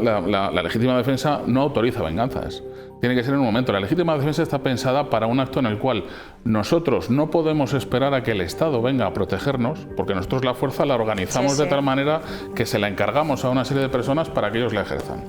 defensa no autoriza venganzas. Tiene que ser en un momento. La legítima defensa está pensada para un acto en el cual nosotros no podemos esperar a que el Estado venga a protegernos, porque nosotros la fuerza la organizamos de tal manera que se la encargamos a una serie de personas para que ellos la ejerzan.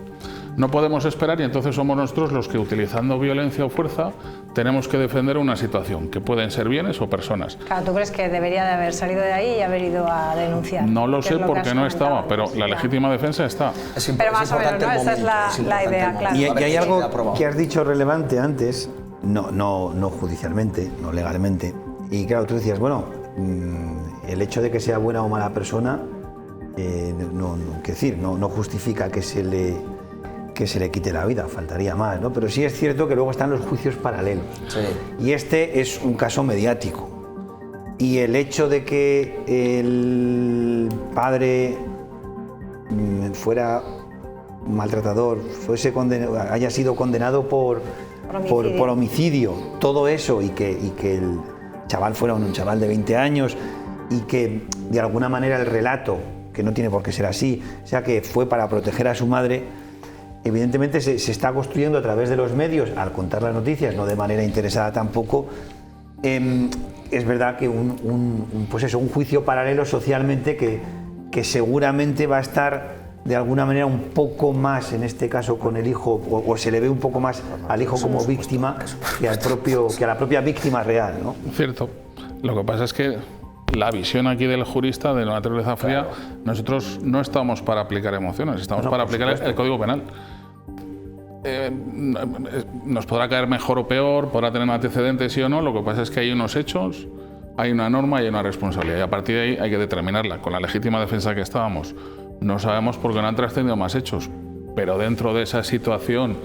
No podemos esperar y entonces somos nosotros los que, utilizando violencia o fuerza, tenemos que defender una situación, que pueden ser bienes o personas. Claro, ¿tú crees que debería de haber salido de ahí y haber ido a denunciar? No lo sé porque no estaba, pero la legítima defensa está. Pero más o menos, ¿no? Esa es la idea, claro. Y hay algo que has dicho relevante antes, no judicialmente, no legalmente. Y claro, tú decías, bueno, el hecho de que sea buena o mala persona no justifica que se le quite la vida, faltaría más, ¿no? Pero sí es cierto que luego están los juicios paralelos. Sí. Y este es un caso mediático. Y el hecho de que el padre fuera maltratador, haya sido condenado por homicidio, todo eso, y que el chaval fuera un chaval de 20 años y que de alguna manera el relato, que no tiene por qué ser así, o sea que fue para proteger a su madre, evidentemente se está construyendo a través de los medios, al contar las noticias, no de manera interesada tampoco. Es verdad que un juicio paralelo socialmente que seguramente va a estar de alguna manera un poco más, en este caso con el hijo, o se le ve un poco más al hijo como víctima que a la propia víctima real, ¿no? Cierto. Lo que pasa es que la visión aquí del jurista de la naturaleza fría, nosotros no estamos para aplicar emociones, estamos para aplicar el Código Penal. Nos podrá caer mejor o peor, podrá tener antecedentes sí o no, lo que pasa es que hay unos hechos, hay una norma y hay una responsabilidad, y a partir de ahí hay que determinarla. Con la legítima defensa que estábamos, no sabemos por qué no han trascendido más hechos, pero dentro de esa situación,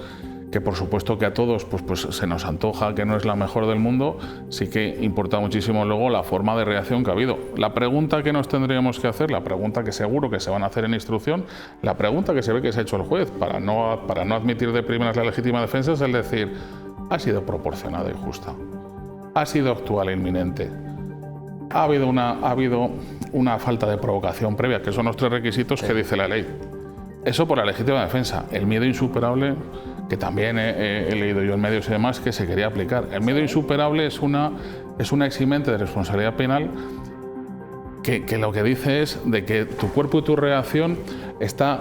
que por supuesto que a todos pues se nos antoja que no es la mejor del mundo, sí que importa muchísimo luego la forma de reacción que ha habido. La pregunta que nos tendríamos que hacer, la pregunta que seguro que se van a hacer en instrucción, la pregunta que se ve que se ha hecho el juez para no admitir de primeras la legítima defensa es el decir, ¿ha sido proporcionada y justa? ¿Ha sido actual e inminente? ¿Ha habido una falta de provocación previa? Que son los 3 requisitos que dice la ley. Eso por la legítima defensa. El miedo insuperable, que también he leído yo en medios y demás, que se quería aplicar. El miedo insuperable es una eximente de responsabilidad penal que lo que dice es de que tu cuerpo y tu reacción está,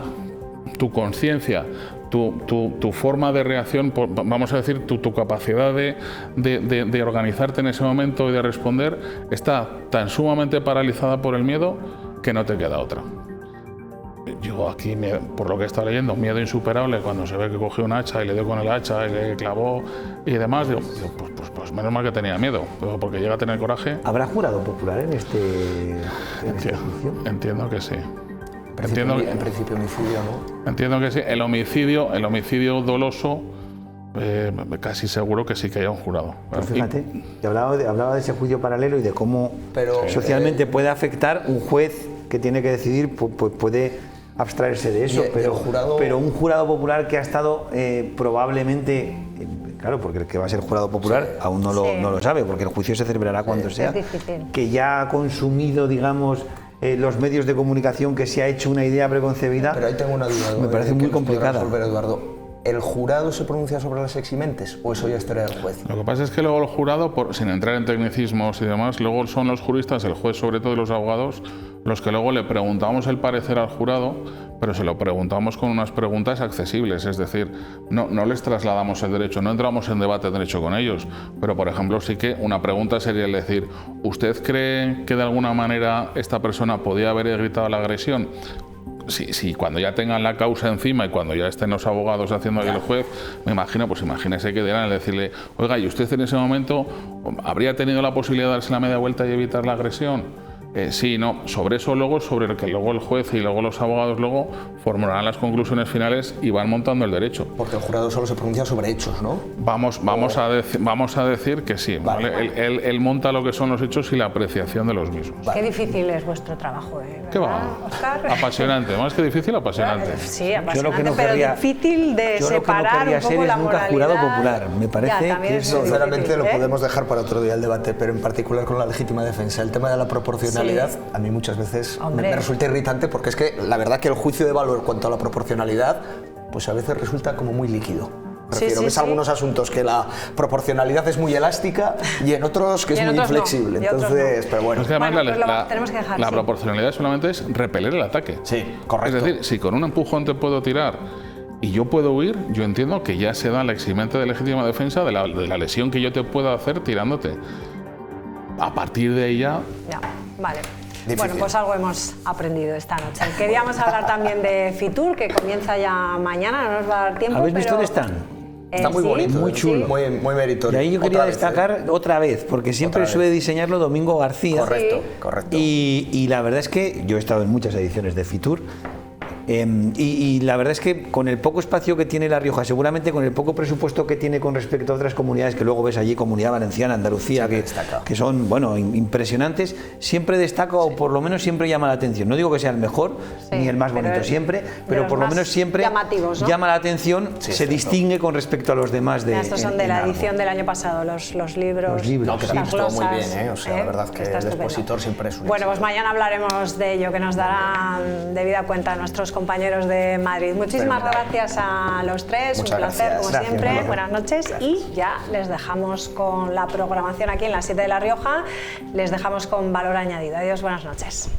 tu conciencia, tu forma de reacción, vamos a decir, tu capacidad de organizarte en ese momento y de responder, está tan sumamente paralizada por el miedo que no te queda otra. Yo aquí, por lo que he estado leyendo, miedo insuperable cuando se ve que cogió un hacha y le dio con el hacha y le clavó y demás, digo pues menos mal que tenía miedo, porque llega a tener coraje. ¿Habrá jurado popular en esta juicio? Entiendo que sí. En principio homicidio, ¿no? Entiendo que sí. El homicidio doloso, casi seguro que sí que haya un jurado. Pero fíjate, hablaba de ese juicio paralelo y de cómo socialmente puede afectar un juez que tiene que decidir, pues puede abstraerse de eso, pero un jurado popular que ha estado probablemente, claro, porque el que va a ser jurado popular aún no lo sabe, porque el juicio se celebrará cuando sea, que ya ha consumido, digamos, los medios de comunicación, que se ha hecho una idea preconcebida. Pero ahí tengo una duda, me parece muy complicada. Eduardo, ¿el jurado se pronuncia sobre las eximentes o eso ya es tarea del juez? Lo que pasa es que luego el jurado, sin entrar en tecnicismos y demás, luego son los juristas, el juez sobre todo y los abogados, los que luego le preguntamos el parecer al jurado, pero se lo preguntamos con unas preguntas accesibles, es decir, no les trasladamos el derecho, no entramos en debate de derecho con ellos, pero por ejemplo sí que una pregunta sería el decir, ¿usted cree que de alguna manera esta persona podía haber gritado la agresión? Si cuando ya tengan la causa encima y cuando ya estén los abogados haciendo ahí el juez, imagínese que dirán el decirle, oiga, ¿y usted en ese momento habría tenido la posibilidad de darse la media vuelta y evitar la agresión? Sí, no, sobre eso luego, sobre el que luego el juez y luego los abogados luego formularán las conclusiones finales y van montando el derecho. Porque el jurado solo se pronuncia sobre hechos, ¿no? Vamos a decir que sí, ¿vale? Él monta lo que son los hechos y la apreciación de los mismos. Qué difícil es vuestro trabajo, ¿verdad, ¿qué va? Oscar? Apasionante, más que difícil, apasionante. Sí, apasionante, pero difícil de separar un poco la moralidad. Nunca jurado popular, me parece que es sinceramente lo podemos dejar para otro día el debate, pero en particular con la legítima defensa, el tema de la proporcionalidad. A mí muchas veces me resulta irritante porque es que la verdad que el juicio de valor cuanto a la proporcionalidad pues a veces resulta como muy líquido. Ves algunos asuntos que la proporcionalidad es muy elástica y en otros que es muy inflexible. Entonces, pero bueno. Es que además la proporcionalidad solamente es repeler el ataque. Sí, correcto. Es decir, si con un empujón te puedo tirar y yo puedo huir, yo entiendo que ya se da la eximente de legítima defensa de la lesión que yo te puedo hacer tirándote. A partir de ahí ya... Vale. Difícil. Bueno, pues algo hemos aprendido esta noche. Queríamos hablar también de Fitur, que comienza ya mañana, no nos va a dar tiempo. ¿Habéis visto dónde están? Está muy bonito, muy chulo. Muy meritorio. Y ahí yo quería destacar otra vez, porque siempre suele diseñarlo Domingo García. Correcto. Y la verdad es que yo he estado en muchas ediciones de Fitur. Y la verdad es que con el poco espacio que tiene La Rioja, seguramente con el poco presupuesto que tiene con respecto a otras comunidades que luego ves allí, Comunidad Valenciana, Andalucía, que son impresionantes, siempre destaca o por lo menos siempre llama la atención. No digo que sea el mejor ni el más bonito siempre, pero por lo menos siempre llama la atención, se distingue con respecto a los demás. Estos son de la edición del año pasado, los libros. No, que las glosas, muy bien, o sea, la verdad que el expositor siempre es un Bueno, pues mañana hablaremos de ello, que nos darán debida cuenta nuestros compañeros de Madrid. Muchísimas gracias a los tres, un placer como siempre, buenas noches y ya les dejamos con la programación aquí en las 7 de La Rioja, les dejamos con Valor Añadido. Adiós, buenas noches.